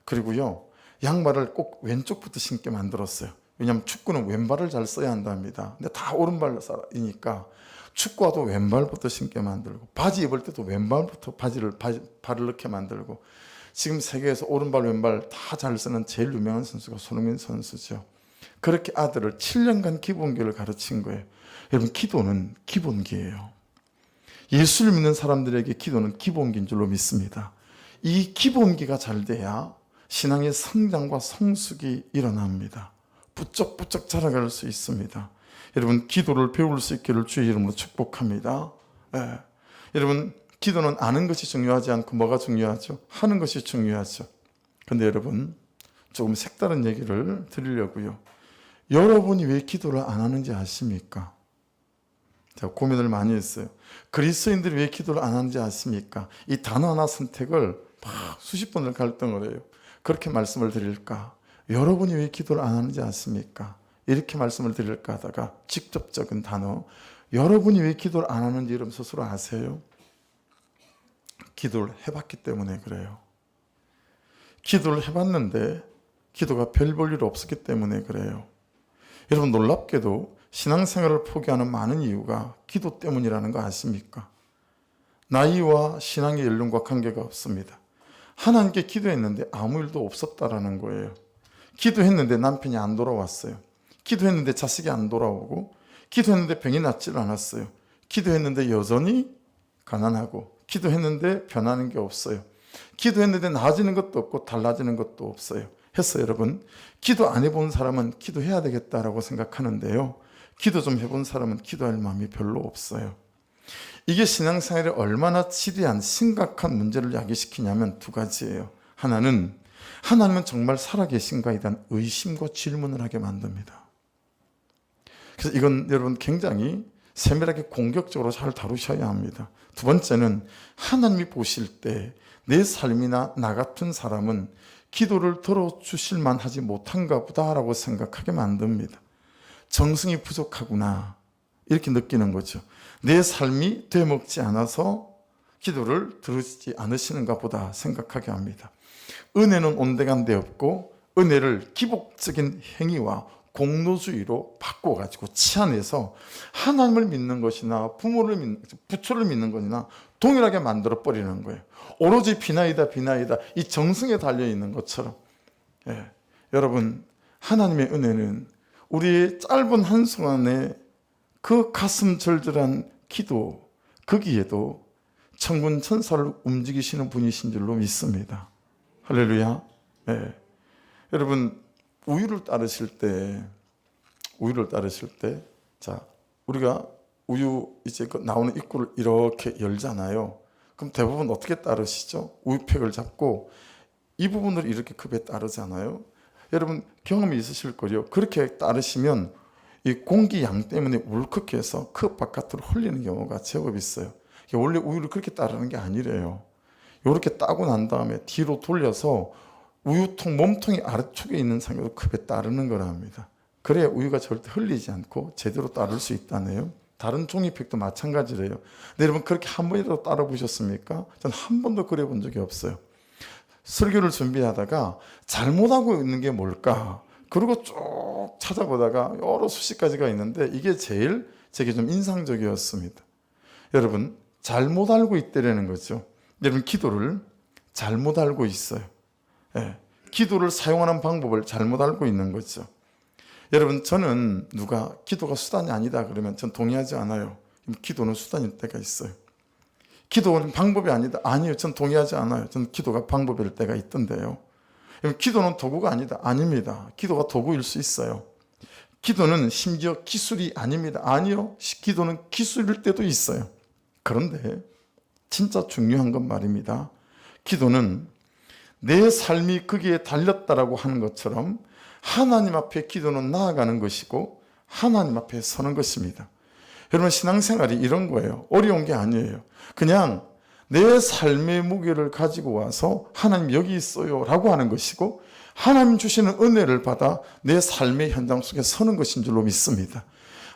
그리고요 양말을 꼭 왼쪽부터 신게 만들었어요. 왜냐하면 축구는 왼발을 잘 써야 한답니다. 근데 다 오른발이니까 축구화도 왼발부터 신게 만들고 바지 입을 때도 왼발부터 발을 넣게 만들고 지금 세계에서 오른발 왼발 다 잘 쓰는 제일 유명한 선수가 손흥민 선수죠. 그렇게 아들을 7년간 기본기를 가르친 거예요. 여러분 기도는 기본기예요. 예수를 믿는 사람들에게 기도는 기본기인 줄로 믿습니다. 이 기본기가 잘 돼야 신앙의 성장과 성숙이 일어납니다. 부쩍부쩍 자라갈 수 있습니다. 여러분 기도를 배울 수 있기를 주의 이름으로 축복합니다. 네. 여러분 기도는 아는 것이 중요하지 않고 뭐가 중요하죠? 하는 것이 중요하죠. 그런데 여러분 조금 색다른 얘기를 드리려고요. 여러분이 왜 기도를 안 하는지 아십니까? 제가 고민을 많이 했어요. 그리스도인들이 왜 기도를 안 하는지 아십니까? 이 단어 하나 선택을 막 수십 번을 갈등을 해요. 그렇게 말씀을 드릴까? 여러분이 왜 기도를 안 하는지 아십니까? 이렇게 말씀을 드릴까 하다가 직접적인 단어 여러분이 왜 기도를 안 하는지 여러분 스스로 아세요? 기도를 해봤기 때문에 그래요. 기도를 해봤는데 기도가 별 볼 일 없었기 때문에 그래요. 여러분 놀랍게도 신앙생활을 포기하는 많은 이유가 기도 때문이라는 거 아십니까? 나이와 신앙의 연령과 관계가 없습니다. 하나님께 기도했는데 아무 일도 없었다라는 거예요. 기도했는데 남편이 안 돌아왔어요. 기도했는데 자식이 안 돌아오고 기도했는데 병이 낫질 않았어요. 기도했는데 여전히 가난하고 기도했는데 변하는 게 없어요. 기도했는데 나아지는 것도 없고 달라지는 것도 없어요. 해서 여러분 기도 안 해본 사람은 기도해야 되겠다라고 생각하는데요. 기도 좀 해본 사람은 기도할 마음이 별로 없어요. 이게 신앙생활에 얼마나 지대한 심각한 문제를 야기시키냐면 두 가지예요. 하나는 하나님은 정말 살아계신가에 대한 의심과 질문을 하게 만듭니다. 그래서 이건 여러분 굉장히 세밀하게 공격적으로 잘 다루셔야 합니다. 두 번째는 하나님이 보실 때 내 삶이나 나 같은 사람은 기도를 들어주실 만하지 못한가 보다라고 생각하게 만듭니다. 정성이 부족하구나 이렇게 느끼는 거죠. 내 삶이 되먹지 않아서 기도를 들으시지 않으시는가 보다 생각하게 합니다. 은혜는 온데간데 없고 은혜를 기복적인 행위와 공로주의로 바꿔가지고 치환해서 하나님을 믿는 것이나 부처를 믿는 것이나 동일하게 만들어 버리는 거예요. 오로지 비나이다 이 정성에 달려있는 것처럼. 여러분, 하나님의 은혜는 우리의 짧은 한순간에 그 가슴 절절한 기도 거기에도 천군 천사를 움직이시는 분이신 줄로 믿습니다. 할렐루야. 여러분, 우유를 따르실 때 자, 우리가 우유 이제 나오는 입구를 이렇게 열잖아요. 그럼 대부분 어떻게 따르시죠? 우유팩을 잡고 이 부분을 이렇게 급에 따르잖아요. 여러분 경험이 있으실 거예요. 그렇게 따르시면 이 공기 양 때문에 울컥해서 컵 바깥으로 흘리는 경우가 제법 있어요. 원래 우유를 그렇게 따르는 게 아니래요. 이렇게 따고 난 다음에 뒤로 돌려서 우유통 몸통이 아래쪽에 있는 상태로 컵에 따르는 거랍니다. 그래야 우유가 절대 흘리지 않고 제대로 따를 수 있다네요. 다른 종이팩도 마찬가지래요. 근데 여러분 그렇게 한 번이라도 따라 보셨습니까? 전 한 번도 그래 본 적이 없어요. 설교를 준비하다가 잘못하고 있는 게 뭘까? 그리고 쭉 찾아보다가 여러 수십 가지가 있는데 이게 제일 제게 좀 인상적이었습니다. 여러분 잘못 알고 있다라는 거죠. 여러분 기도를 잘못 알고 있어요. 기도를 사용하는 방법을 잘못 알고 있는 거죠. 여러분 저는 누가 기도가 수단이 아니다 그러면 전 동의하지 않아요. 기도는 수단일 때가 있어요. 기도는 방법이 아니다. 아니요, 전 동의하지 않아요. 전 기도가 방법일 때가 있던데요. 기도는 도구가 아니다. 아닙니다. 기도가 도구일 수 있어요. 기도는 심지어 기술이 아닙니다. 아니요, 기도는 기술일 때도 있어요. 그런데 진짜 중요한 건 말입니다. 기도는 내 삶이 거기에 달렸다라고 하는 것처럼 하나님 앞에 기도는 나아가는 것이고 하나님 앞에 서는 것입니다. 여러분 신앙생활이 이런 거예요. 어려운 게 아니에요. 그냥 내 삶의 무게를 가지고 와서 하나님 여기 있어요 라고 하는 것이고 하나님 주시는 은혜를 받아 내 삶의 현장 속에 서는 것인 줄로 믿습니다.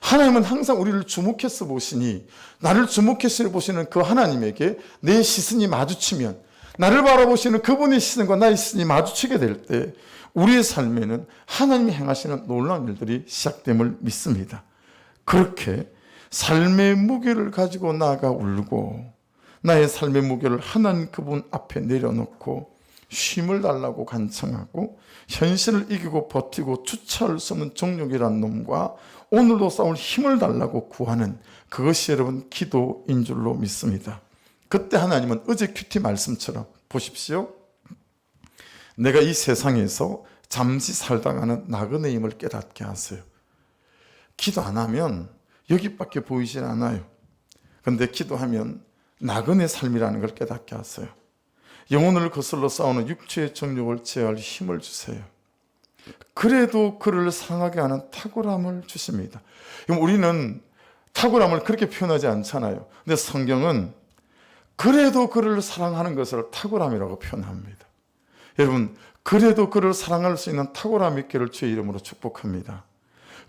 하나님은 항상 우리를 주목해서 보시니 나를 주목해서 보시는 그 하나님에게 내 시선이 마주치면 나를 바라보시는 그분의 시선과 나의 시선이 마주치게 될 때 우리의 삶에는 하나님이 행하시는 놀라운 일들이 시작됨을 믿습니다. 그렇게 삶의 무게를 가지고 나아가 울고 나의 삶의 무게를 하나님 그분 앞에 내려놓고 쉼을 달라고 간청하고 현실을 이기고 버티고 주체할 수 없는 정욕이란 놈과 오늘도 싸울 힘을 달라고 구하는 그것이 여러분 기도인 줄로 믿습니다. 그때 하나님은 어제 큐티 말씀처럼 보십시오. 내가 이 세상에서 잠시 살다가는 나그네임을 깨닫게 하세요. 기도 안 하면 여기밖에 보이질 않아요. 그런데 기도하면 나그네 삶이라는 걸 깨닫게 하세요. 영혼을 거슬러 싸우는 육체의 정욕을 제어할 힘을 주세요. 그래도 그를 상하게 하는 탁월함을 주십니다. 우리는 탁월함을 그렇게 표현하지 않잖아요. 근데 성경은 그래도 그를 사랑하는 것을 탁월함이라고 표현합니다. 여러분 그래도 그를 사랑할 수 있는 탁월함 있기를 주의 이름으로 축복합니다.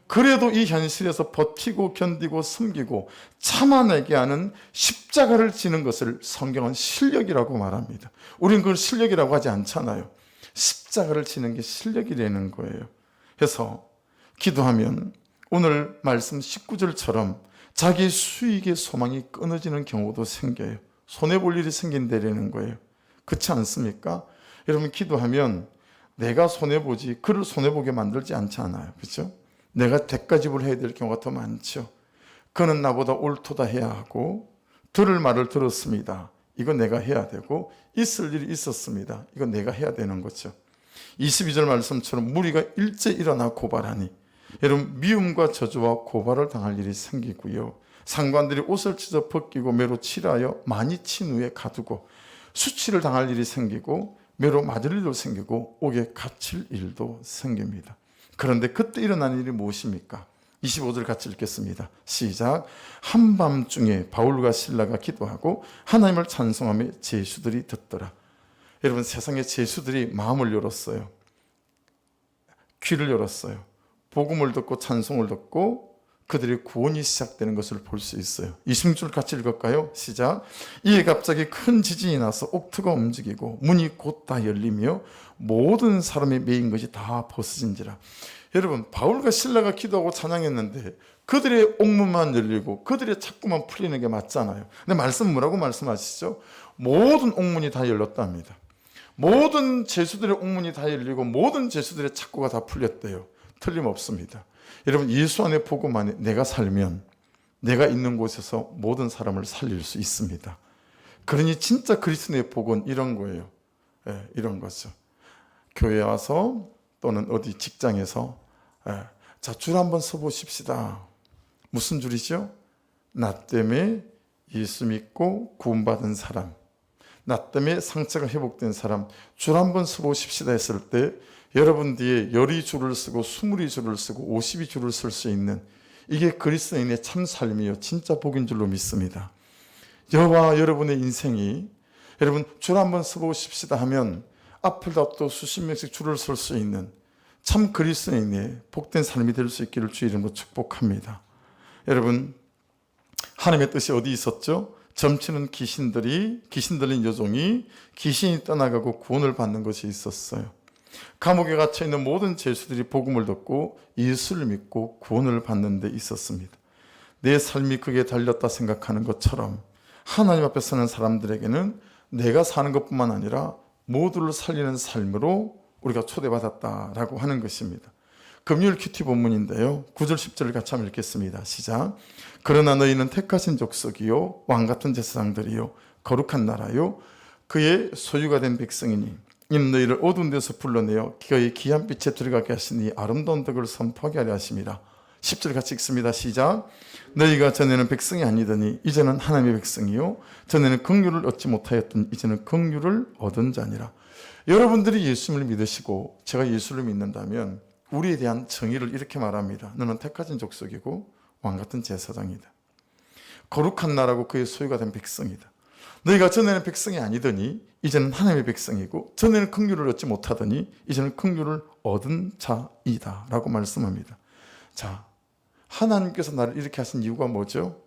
그래도 이 현실에서 버티고 견디고 섬기고 참아내게 하는 십자가를 지는 것을 성경은 실력이라고 말합니다. 우리는 그걸 실력이라고 하지 않잖아요. 십자가를 지는 게 실력이라는 거예요. 그래서 기도하면 오늘 말씀 19절처럼 자기 수익의 소망이 끊어지는 경우도 생겨요. 손해볼 일이 생긴다는 거예요. 그렇지 않습니까? 여러분 기도하면 내가 손해보지 그를 손해보게 만들지 않지 않아요. 그렇죠? 내가 대가집을 해야 될 경우가 더 많죠. 그는 나보다 옳도다 해야 하고 들을 말을 들었습니다. 이거 내가 해야 되고 있을 일이 있었습니다. 이거 내가 해야 되는 거죠. 22절 말씀처럼 무리가 일제 일어나 고발하니 여러분 미움과 저주와 고발을 당할 일이 생기고요. 상관들이 옷을 찢어 벗기고 매로 칠하여 많이 친 후에 가두고 수치를 당할 일이 생기고 매로 맞을 일도 생기고 옥에 갇힐 일도 생깁니다. 그런데 그때 일어난 일이 무엇입니까? 25절 같이 읽겠습니다. 시작. 한밤중에 바울과 실라가 기도하고 하나님을 찬송하며 제수들이 듣더라. 여러분, 세상의 죄수들이 마음을 열었어요. 귀를 열었어요. 복음을 듣고 찬송을 듣고 그들의 구원이 시작되는 것을 볼 수 있어요. 26절 같이 읽을까요? 시작. 이에 갑자기 큰 지진이 나서 옥토가 움직이고 문이 곧 다 열리며 모든 사람이 매인 것이 다 벗어진지라. 여러분, 바울과 실라가 기도하고 찬양했는데 그들의 옥문만 열리고 그들의 착구만 풀리는 게 맞잖아요. 근데 말씀 뭐라고 말씀하시죠? 모든 옥문이 다 열렸답니다. 모든 죄수들의 옥문이 다 열리고 모든 죄수들의 착구가 다 풀렸대요. 틀림없습니다. 여러분, 예수 안에 복음 안에 내가 살면 내가 있는 곳에서 모든 사람을 살릴 수 있습니다. 그러니 진짜 그리스도의 복은 이런 거예요. 이런 거죠. 교회 와서 또는 어디 직장에서 자, 줄 한번 서보십시다. 무슨 줄이죠? 나 때문에 예수 믿고 구원받은 사람, 나 때문에 상처가 회복된 사람, 줄 한번 서보십시다 했을 때 여러분 뒤에 10이 줄을 쓰고 20이 줄을 쓰고 50이 줄을 쓸 수 있는, 이게 그리스도인의 참 삶이요 진짜 복인 줄로 믿습니다. 저와 여러분의 인생이, 여러분 줄 한번 서보십시다 하면 앞을 닫고 수십 명씩 줄을 설 수 있는 참 그리스도인의 복된 삶이 될 수 있기를 주 이름으로 축복합니다. 여러분, 하나님의 뜻이 어디 있었죠? 점치는 귀신 들린 여종이 귀신이 떠나가고 구원을 받는 것이 있었어요. 감옥에 갇혀 있는 모든 죄수들이 복음을 듣고 예수를 믿고 구원을 받는 데 있었습니다. 내 삶이 그게 달렸다 생각하는 것처럼 하나님 앞에 서는 사람들에게는 내가 사는 것뿐만 아니라 모두를 살리는 삶으로 우리가 초대받았다라고 하는 것입니다. 금요일 큐티 본문인데요. 9절 10절을 같이 한번 읽겠습니다. 시작. 그러나 너희는 택하신 족속이요 왕같은 제사장들이요 거룩한 나라요 그의 소유가 된 백성이니 이는 너희를 어두운 데서 불러내어 그의 귀한 빛에 들어가게 하시니 아름다운 덕을 선포하게 하려 하심이라. 10절 같이 읽습니다. 시작. 너희가 전에는 백성이 아니더니 이제는 하나님의 백성이요 전에는 긍휼을 얻지 못하였던 이제는 긍휼을 얻은 자니라. 여러분들이 예수를 믿으시고 제가 예수를 믿는다면 우리에 대한 정의를 이렇게 말합니다. 너는 택하신 족속이고 왕같은 제사장이다. 거룩한 나라고 그의 소유가 된 백성이다. 너희가 전에는 백성이 아니더니 이제는 하나님의 백성이고 전에는 긍휼을 얻지 못하더니 이제는 긍휼을 얻은 자이다 라고 말씀합니다. 자, 하나님께서 나를 이렇게 하신 이유가 뭐죠?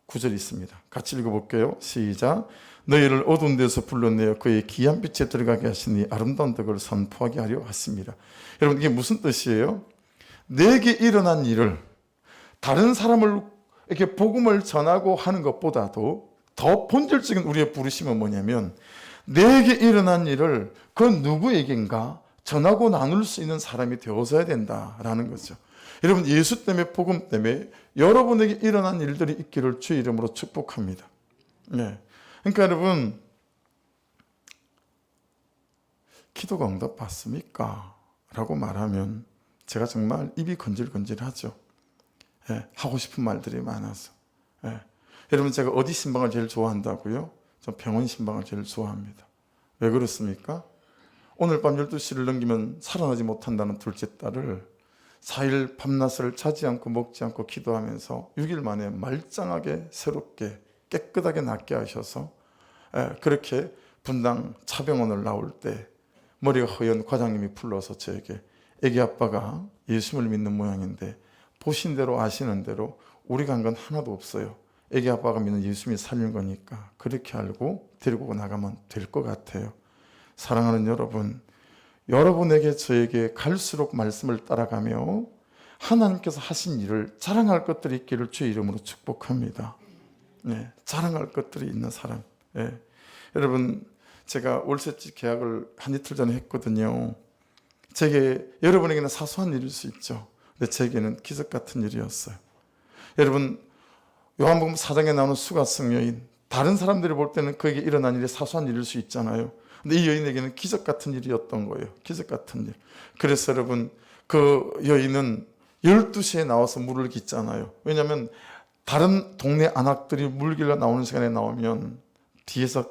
9절이 있습니다. 같이 읽어볼게요. 시작. 너희를 어두운 데서 불러내어 그의 귀한 빛에 들어가게 하시니 아름다운 덕을 선포하게 하려 하십니다. 여러분, 이게 무슨 뜻이에요? 내게 일어난 일을 다른 사람을 이렇게 복음을 전하고 하는 것보다도 더 본질적인 우리의 부르심은 뭐냐면 내게 일어난 일을 그 누구에겐가 전하고 나눌 수 있는 사람이 되어져야 된다라는 거죠. 여러분, 예수 때문에 복음 때문에 여러분에게 일어난 일들이 있기를 주의 이름으로 축복합니다. 네. 그러니까 여러분, 기도가 응답 받습니까? 라고 말하면 제가 정말 입이 건질건질하죠. 예, 하고 싶은 말들이 많아서. 예. 여러분, 제가 어디 신방을 제일 좋아한다고요? 전 병원 신방을 제일 좋아합니다. 왜 그렇습니까? 오늘 밤 12시를 넘기면 살아나지 못한다는 둘째 딸을 4일 밤낮을 자지 않고 먹지 않고 기도하면서 6일 만에 말짱하게 새롭게 깨끗하게 낫게 하셔서 그렇게 분당 차병원을 나올 때 머리가 허연 과장님이 불러서 저에게 애기 아빠가 예수를 믿는 모양인데 보신 대로 아시는 대로 우리가 한 건 하나도 없어요. 애기 아빠가 믿는 예수님이 살린 거니까 그렇게 알고 데리고 나가면 될 것 같아요. 사랑하는 여러분, 여러분에게 저에게 갈수록 말씀을 따라가며 하나님께서 하신 일을 자랑할 것들이 있기를 주의 이름으로 축복합니다. 네, 자랑할 것들이 있는 사람. 네. 여러분, 제가 월세집 계약을 한 이틀 전에 했거든요. 제게, 여러분에게는 사소한 일일 수 있죠. 근데 제게는 기적 같은 일이었어요. 여러분, 요한복음 4장에 나오는 수가성 여인, 다른 사람들이 볼 때는 그에게 일어난 일이 사소한 일일 수 있잖아요. 근데 이 여인에게는 기적 같은 일이었던 거예요. 기적 같은 일. 그래서 여러분, 그 여인은 12시에 나와서 물을 깃잖아요. 왜냐하면 다른 동네 안악들이 물길러 나오는 시간에 나오면 뒤에서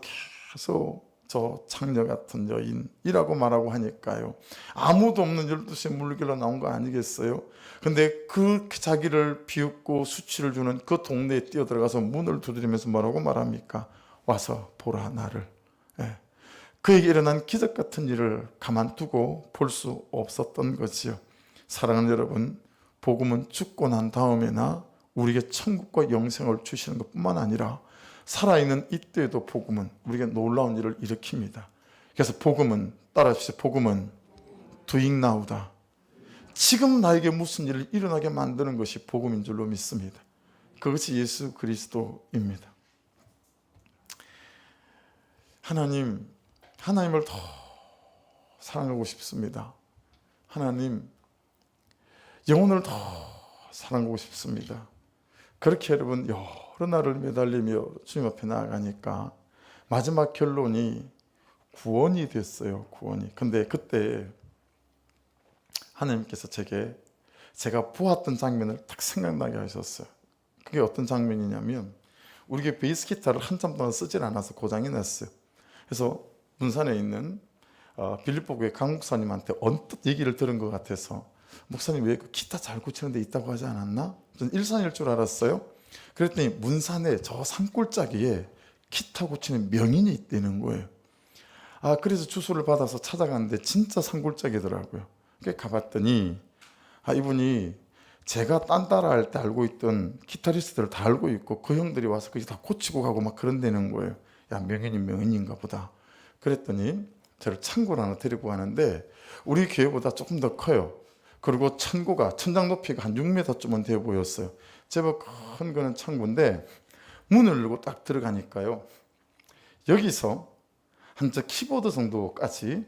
계속 저 창녀 같은 여인이라고 말하고 하니까요. 아무도 없는 12시에 물길러 나온 거 아니겠어요? 근데 그 자기를 비웃고 수치를 주는 그 동네에 뛰어들어가서 문을 두드리면서 뭐라고 말합니까? 와서 보라 나를. 예. 그에게 일어난 기적 같은 일을 가만두고 볼 수 없었던 거지요. 사랑하는 여러분, 복음은 죽고 난 다음에나 우리에게 천국과 영생을 주시는 것뿐만 아니라 살아있는 이때에도 복음은 우리에게 놀라운 일을 일으킵니다. 그래서 복음은, 따라하십시오. 복음은 doing now다. 지금 나에게 무슨 일을 일어나게 만드는 것이 복음인 줄로 믿습니다. 그것이 예수 그리스도입니다. 하나님을 더 사랑하고 싶습니다. 하나님, 영혼을 더 사랑하고 싶습니다. 그렇게 여러분 여러 날을 매달리며 주님 앞에 나아가니까 마지막 결론이 구원이 됐어요. 구원이. 근데 그때 하나님께서 제가 보았던 장면을 딱 생각나게 하셨어요. 그게 어떤 장면이냐면, 우리가 베이스 기타를 한참 동안 쓰질 않아서 고장이 났어요. 그래서 문산에 있는 빌립보 교회 강 목사님한테 언뜻 얘기를 들은 것 같아서, 목사님 왜 그 기타 잘 고치는 데 있다고 하지 않았나? 저는 일산일 줄 알았어요. 그랬더니 문산에 저 산골짜기에 기타 고치는 명인이 있다는 거예요. 그래서 주소를 받아서 찾아갔는데 진짜 산골짜기더라고요. 그래서 가봤더니 이분이 제가 딴따라 할 때 알고 있던 기타리스트들 다 알고 있고, 그 형들이 와서 그게 다 고치고 가고 막 그런다는 거예요. 야, 명인인가 보다. 그랬더니 저를 창고를 하나 데리고 가는데, 우리 교회보다 조금 더 커요. 그리고 천고가, 천장 높이가 한 6m쯤은 돼 보였어요. 제법 큰 거는 창고인데, 문을 열고 딱 들어가니까요, 여기서 한 저 키보드 정도까지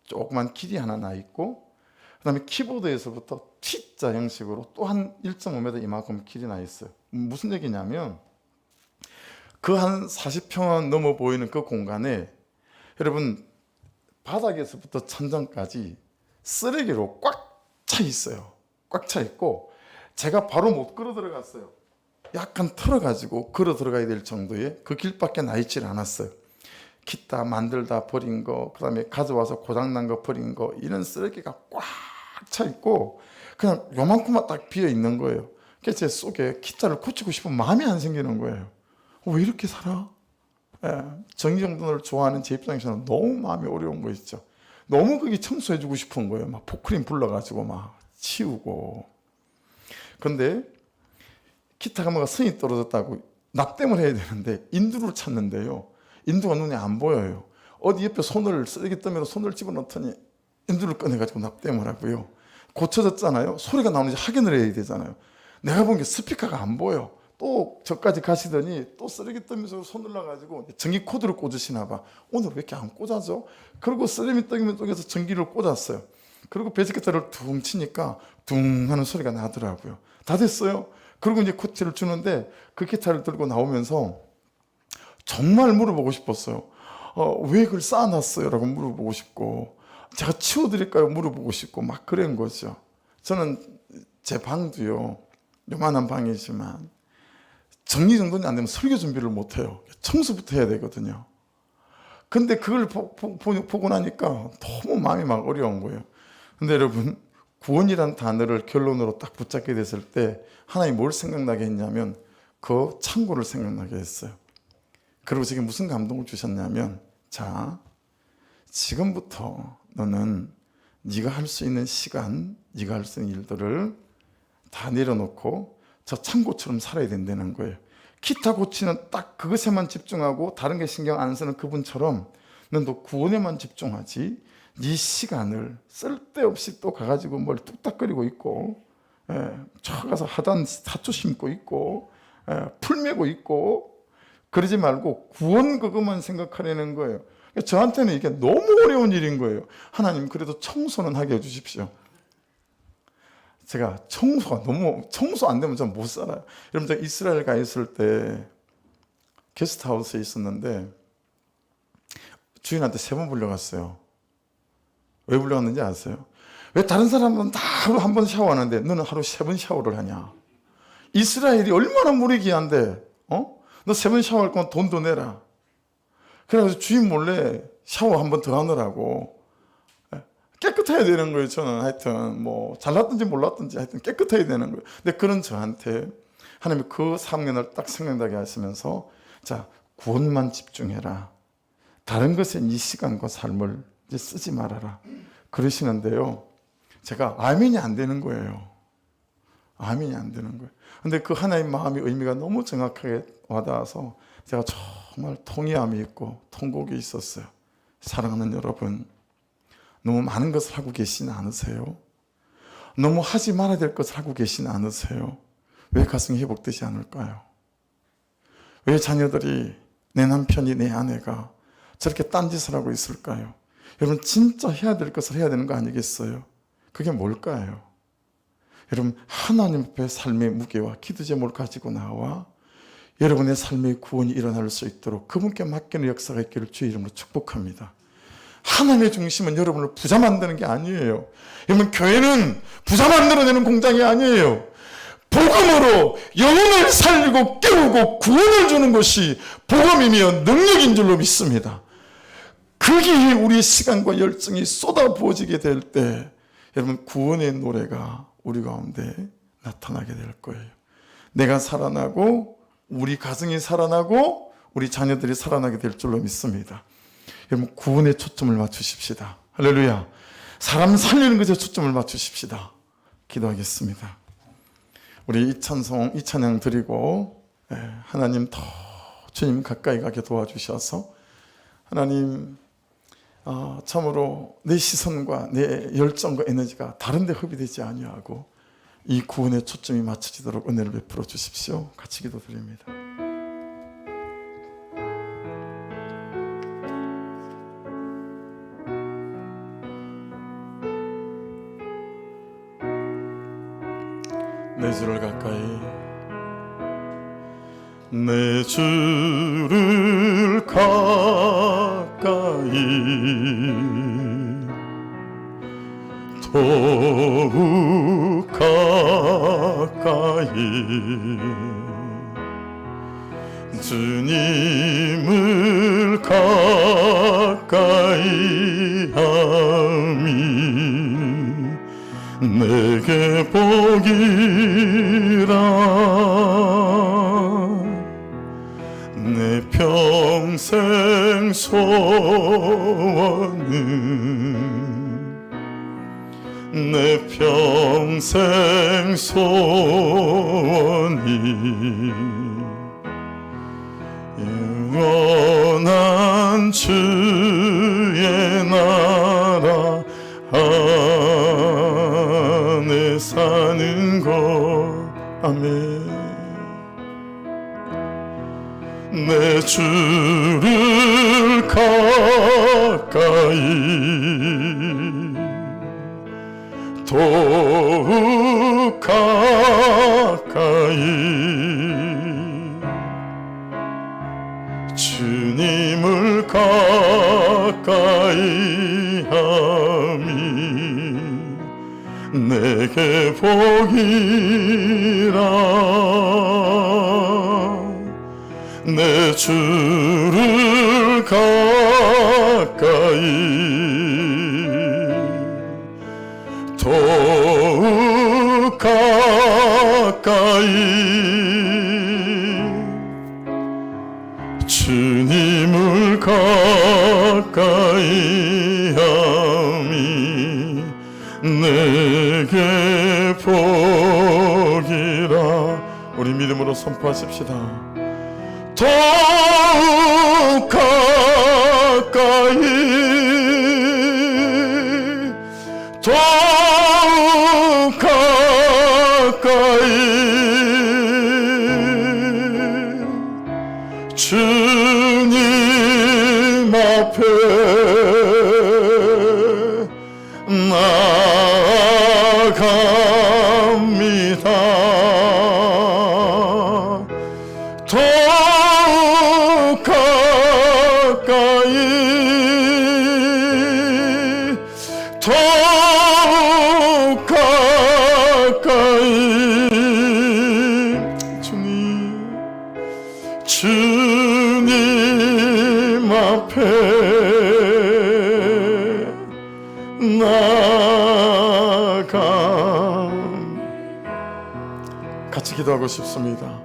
조그만 길이 하나 나 있고, 그 다음에 키보드에서부터 T자 형식으로 또 한 1.5m 이만큼 길이 나 있어요. 무슨 얘기냐면, 그 한 40평은 넘어 보이는 그 공간에 여러분 바닥에서부터 천장까지 쓰레기로 꽉 차 있어요. 꽉 차 있고, 제가 바로 못 걸어 들어갔어요. 약간 털어가지고 걸어 들어가야 될 정도의 그 길밖에 나 있질 않았어요. 기타 만들다 버린 거, 그 다음에 가져와서 고장난 거 버린 거, 이런 쓰레기가 꽉 차 있고 그냥 요만큼만 딱 비어 있는 거예요. 그래서 제 속에 기타를 고치고 싶은 마음이 안 생기는 거예요. 왜 이렇게 살아? 정의정돈을 좋아하는 제 입장에서는 너무 마음이 어려운 거 있죠. 너무 그게 청소해주고 싶은 거예요. 막 포크림 불러가지고 막 치우고. 근데 기타가 뭐가 성이 떨어졌다고 납땜을 해야 되는데 인두를 찾는데요, 인두가 눈에 안 보여요. 어디 옆에 쓰레기 더미로 손을 집어넣더니 인두를 꺼내가지고 납땜을 하고요. 고쳐졌잖아요. 소리가 나오는지 확인을 해야 되잖아요. 내가 본 게 스피커가 안 보여. 또 저까지 가시더니 또 쓰레기 더미 속으로 손을 넣어가지고 전기 코드를 꽂으시나 봐. 오늘 왜 이렇게 안 꽂아져? 그리고 쓰레기 더미 속에서 전기를 꽂았어요. 그리고 베이스 기타를 둥 치니까 둥 하는 소리가 나더라고요. 다 됐어요. 그리고 이제 코치를 주는데 그 기타를 들고 나오면서 정말 물어보고 싶었어요. 왜 그걸 쌓아놨어요? 라고 물어보고 싶고, 제가 치워드릴까요? 물어보고 싶고 막 그런 거죠. 저는 제 방도요, 요만한 방이지만 정리정돈이 안 되면 설교 준비를 못 해요. 청소부터 해야 되거든요. 근데 그걸 보고 나니까 너무 마음이 막 어려운 거예요. 근데 여러분, 구원이란 단어를 결론으로 딱 붙잡게 됐을 때 하나님이 뭘 생각나게 했냐면 그 창고를 생각나게 했어요. 그리고 제게 무슨 감동을 주셨냐면, 자, 지금부터 너는 네가 할 수 있는 시간, 네가 할 수 있는 일들을 다 내려놓고 저 창고처럼 살아야 된다는 거예요. 기타 고치는 딱 그것에만 집중하고 다른 게 신경 안 쓰는 그분처럼 넌 구원에만 집중하지, 네 시간을 쓸데없이 또 가가지고 뭘 뚝딱거리고 있고, 저 가서 하단 사초 심고 있고, 풀 메고 있고, 그러지 말고 구원 그것만 생각하려는 거예요. 저한테는 이게 너무 어려운 일인 거예요. 하나님, 그래도 청소는 하게 해주십시오. 제가 청소 안 되면 전 못 살아요. 여러분, 제가 이스라엘 가 있을 때 게스트하우스에 있었는데 주인한테 3번 불려갔어요. 왜 불려갔는지 아세요? 왜 다른 사람은 다 하루 한 번 샤워하는데 너는 하루 3번 샤워를 하냐? 이스라엘이 얼마나 물이 귀한데, 너 3번 샤워할 거면 돈도 내라. 그래서 주인 몰래 샤워 한 번 더 하느라고. 깨끗해야 되는 거예요. 저는 하여튼 뭐 잘났든지 몰랐든지 하여튼 깨끗해야 되는 거예요. 근데 그런 저한테 하나님이 그 3년을 딱 생각나게 하시면서, 자, 구원만 집중해라. 다른 것에 네 시간과 삶을 이제 쓰지 말아라 그러시는데요, 제가 아멘이 안 되는 거예요. 아멘이 안 되는 거예요. 근데 그 하나님 마음의 의미가 너무 정확하게 와닿아서 제가 정말 통회함이 있고 통곡이 있었어요. 사랑하는 여러분, 너무 많은 것을 하고 계시지 않으세요? 너무 하지 말아야 될 것을 하고 계시지 않으세요? 왜 가정이 회복되지 않을까요? 왜 자녀들이, 내 남편이, 내 아내가 저렇게 딴짓을 하고 있을까요? 여러분, 진짜 해야 될 것을 해야 되는 거 아니겠어요? 그게 뭘까요? 여러분, 하나님 앞에 삶의 무게와 기도 제목을 가지고 나와 여러분의 삶의 구원이 일어날 수 있도록 그분께 맡기는 역사가 있기를 주의 이름으로 축복합니다. 하나님의 중심은 여러분을 부자 만드는 게 아니에요. 여러분, 교회는 부자 만들어내는 공장이 아니에요. 복음으로 영혼을 살리고 깨우고 구원을 주는 것이 복음이며 능력인 줄로 믿습니다. 거기에 우리의 시간과 열정이 쏟아부어지게 될 때 여러분, 구원의 노래가 우리 가운데 나타나게 될 거예요. 내가 살아나고 우리 가정이 살아나고 우리 자녀들이 살아나게 될 줄로 믿습니다. 여러분, 구원에 초점을 맞추십시다. 할렐루야. 사람 살리는 것에 초점을 맞추십시다. 기도하겠습니다. 우리 이 찬양 드리고 하나님 더 주님 가까이 가게 도와주셔서 하나님 참으로 내 시선과 내 열정과 에너지가 다른 데 허비되지 아니하고 이 구원에 초점이 맞춰지도록 은혜를 베풀어 주십시오. 같이 기도드립니다. 내 주를 가까이, 내 주를 가까이 더욱 가까이 주님을 가까이 함이 내게 복이라. 내 평생 소원은, 내 평생 소원이 영원한 주의 나라 안에 사는 것. 아멘. 내 주를 가까이 더욱 가까이 주님을 가까이 함이 내게 복이라. 내 주를 가까이 더욱 가까이 주님을 가까이 함이 내게 복이라. 우리 믿음으로 선포하십시다. 더욱 가까이 더욱 가까이 주님 앞에 나아갑니다. 더욱 가까이 더욱 가까이 주님 앞에 나아감. 같이 기도하고 싶습니다.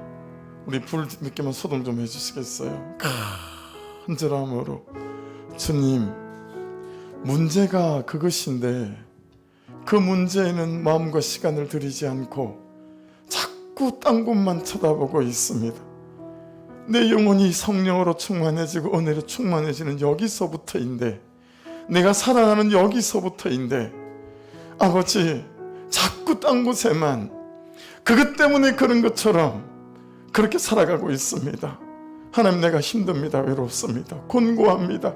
우리 불 느끼면 소동 좀 해주시겠어요? 간절함으로 주님, 문제가 그것인데 그 문제에는 마음과 시간을 들이지 않고 자꾸 딴 곳만 쳐다보고 있습니다. 내 영혼이 성령으로 충만해지고 은혜로 충만해지는 여기서부터인데, 내가 살아가는 여기서부터인데, 아버지 자꾸 딴 곳에만 그것 때문에 그런 것처럼 그렇게 살아가고 있습니다. 하나님, 내가 힘듭니다. 외롭습니다. 곤고합니다.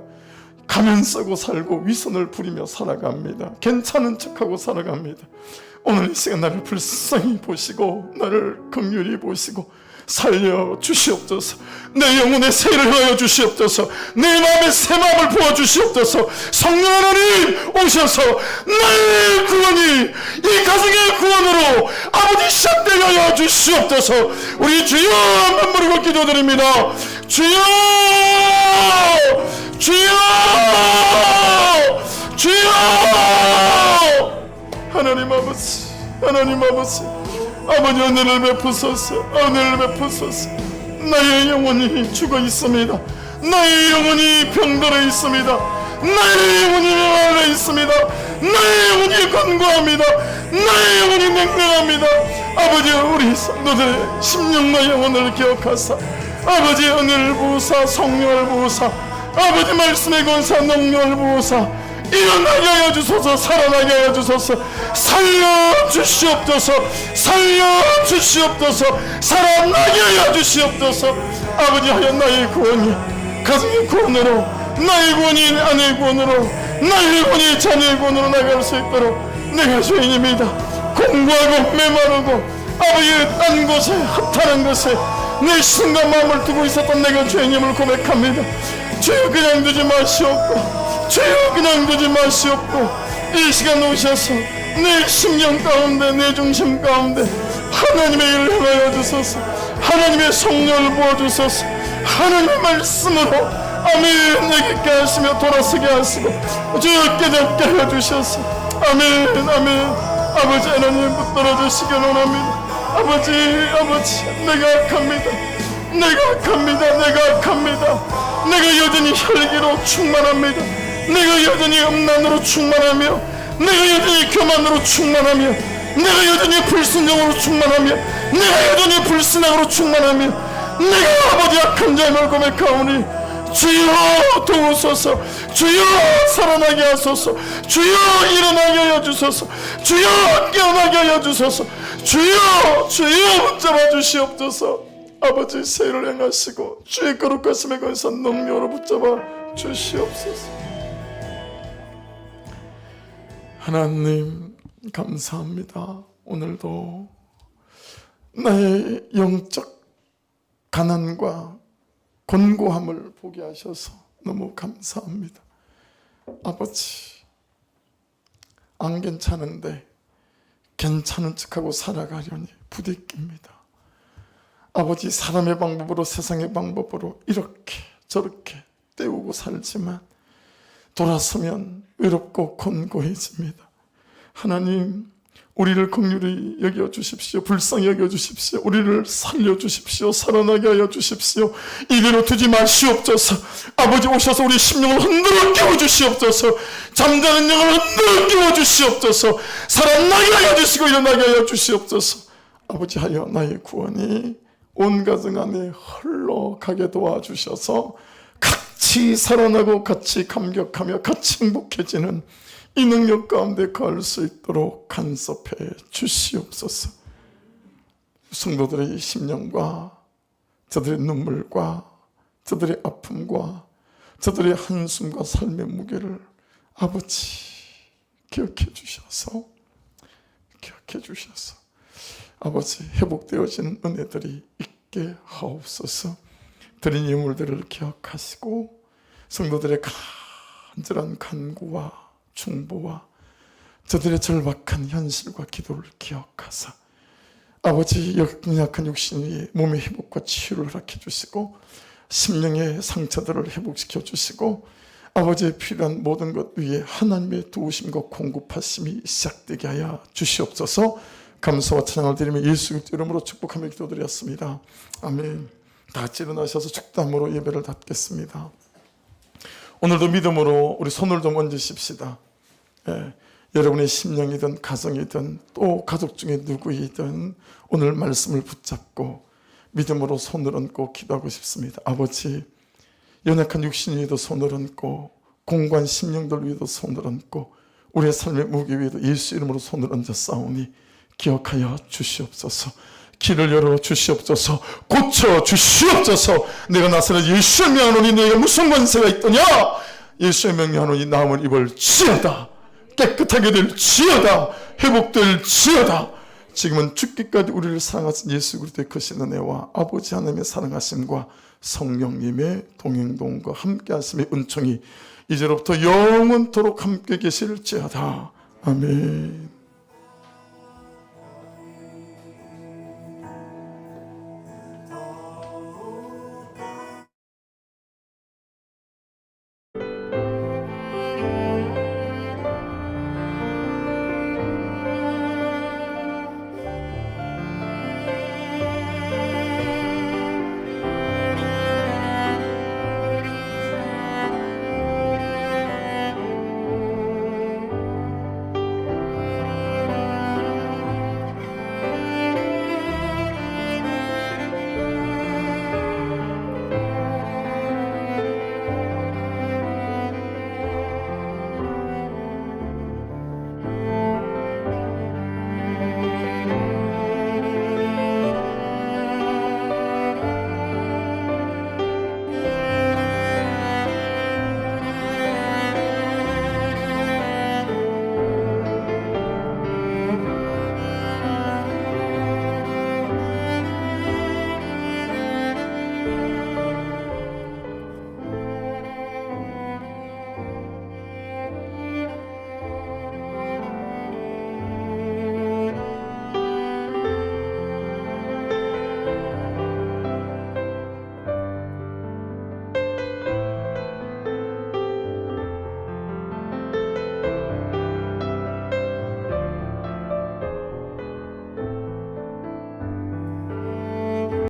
가면 쓰고 살고 위선을 부리며 살아갑니다. 괜찮은 척하고 살아갑니다. 오늘 이 시간 나를 불쌍히 보시고 나를 긍휼히 보시고 살려 주시옵소서. 내 영혼의 새를 허여 주시옵소서. 내 마음에 새 마음을 부어 주시옵소서. 성령 하나님 오셔서 나의 구원이 이 가정의 구원으로 아버지 시작되게 하여 주시옵소서. 우리 주여 한번 부르고 기도드립니다. 주여, 주여, 주여. 하나님 아버지, 하나님 아버지, 아버지 은혜를 베푸소서. 은혜를 베푸소서. 나의 영혼이 죽어 있습니다. 나의 영혼이 병들어 있습니다. 나의 영혼이 메말라 있습니다. 나의 영혼이 건고합니다. 나의 영혼이 냉랭합니다. 아버지, 우리 성도들의 심령과 영혼을 기억하사 아버지 은혜를 부으사 성령을 부으사 아버지 말씀의 권사 능력을 부으사 일어나게 하여 주소서. 살아나게 하여 주소서. 살려 주시옵소서. 살려 주시옵소서. 살아나게 하여 주시옵소서. 아버지, 하여 나의 구원이 가정의 구원으로, 나의 구원이 아내의 구원으로, 나의 구원이 자녀의 구원으로 나갈 수 있도록. 내가 죄인입니다. 공부하고 메마르고 아버지 딴 곳에 허탄한 것에 내 신과 마음을 두고 있었던 내가 죄인임을 고백합니다. 주여 그냥 두지 마시옵고, 주여 그냥 두지 마시옵고, 이 시간 오셔서 내 심령 가운데, 내 중심 가운데 하나님의 일을 행하여 주소서. 하나님의 성령을 부어주소서. 하나님의 말씀으로 아멘 얘기게 하시며 돌아서게 하시고 주여 깨닫게 하여 주셔서 아멘 아멘. 아버지 하나님 붙들어 주시길 원합니다. 아버지, 아버지, 내가 악합니다. 내가 악합니다. 내가 악합니다. 내가 여전히 혈기로 충만합니다. 내가 여전히 음란으로 충만하며, 내가 여전히 교만으로 충만하며, 내가 여전히 불순종으로 충만하며, 내가 여전히 불신앙으로 충만하며, 내가 아버지 악한 자임을 고백하오니 주여 도우소서. 주여 살아나게 하소서. 주여 일어나게 하여 주소서. 주여 깨어나게 하여 주소서. 주여, 주여 붙잡아 주시옵소서. 아버지 세를 행하시고 주의 거룩하심에 건선 능력으로 붙잡아 주시옵소서. 하나님 감사합니다. 오늘도 나의 영적 가난과 곤고함을 보게 하셔서 너무 감사합니다. 아버지, 안 괜찮은데 괜찮은 척하고 살아가려니 부대낍니다. 아버지, 사람의 방법으로, 세상의 방법으로 이렇게 저렇게 때우고 살지만 돌아서면 외롭고 곤고해집니다. 하나님, 우리를 긍휼히 여겨주십시오. 불쌍히 여겨주십시오. 우리를 살려주십시오. 살아나게 하여 주십시오. 이대로 두지 마시옵소서. 아버지 오셔서 우리 심령을 흔들어 깨워주시옵소서. 잠자는 영을 흔들어 깨워주시옵소서. 살아나게 하여 주시고 일어나게 하여 주시옵소서. 아버지, 하여 나의 구원이 온 가정 안에 흘러가게 도와주셔서 같이 살아나고 같이 감격하며 같이 행복해지는 이 능력 가운데 거할 수 있도록 간섭해 주시옵소서. 성도들의 심령과 저들의 눈물과 저들의 아픔과 저들의 한숨과 삶의 무게를 아버지 기억해 주셔서 아버지 회복되어지는 은혜들이 있게 하옵소서. 드린 예물들을 기억하시고 성도들의 간절한 간구와 중보와 저들의 절박한 현실과 기도를 기억하사 아버지 연약한 육신 위에 몸의 회복과 치유를 허락해 주시고 심령의 상처들을 회복시켜 주시고 아버지의 필요한 모든 것 위에 하나님의 도우심과 공급하심이 시작되게 하여 주시옵소서. 감사와 찬양을 드리며 예수 그리스도 이름으로 축복하며 기도드렸습니다. 아멘. 다 같이 일어나셔서 축담으로 예배를 닫겠습니다. 오늘도 믿음으로 우리 손을 좀 얹으십시다. 예, 여러분의 심령이든 가정이든 또 가족 중에 누구이든 오늘 말씀을 붙잡고 믿음으로 손을 얹고 기도하고 싶습니다. 아버지, 연약한 육신 위에도 손을 얹고 공고한 심령들 위에도 손을 얹고 우리의 삶의 무게 위에도 예수 이름으로 손을 얹어 싸우니 기억하여 주시옵소서. 길을 열어 주시옵소서. 고쳐 주시옵소서. 내가 나서는 예수의 명하노니 너희가 무슨 권세가 있더냐. 예수의 명하노니 나음을 입을지어다. 깨끗하게 될지어다. 회복될지어다. 지금은 죽기까지 우리를 사랑하신 예수 그리스도의 크신 은혜와 아버지 하나님의 사랑하심과 성령님의 동행동과 함께하심의 은총이 이제로부터 영원토록 함께 계실지어다. 아멘.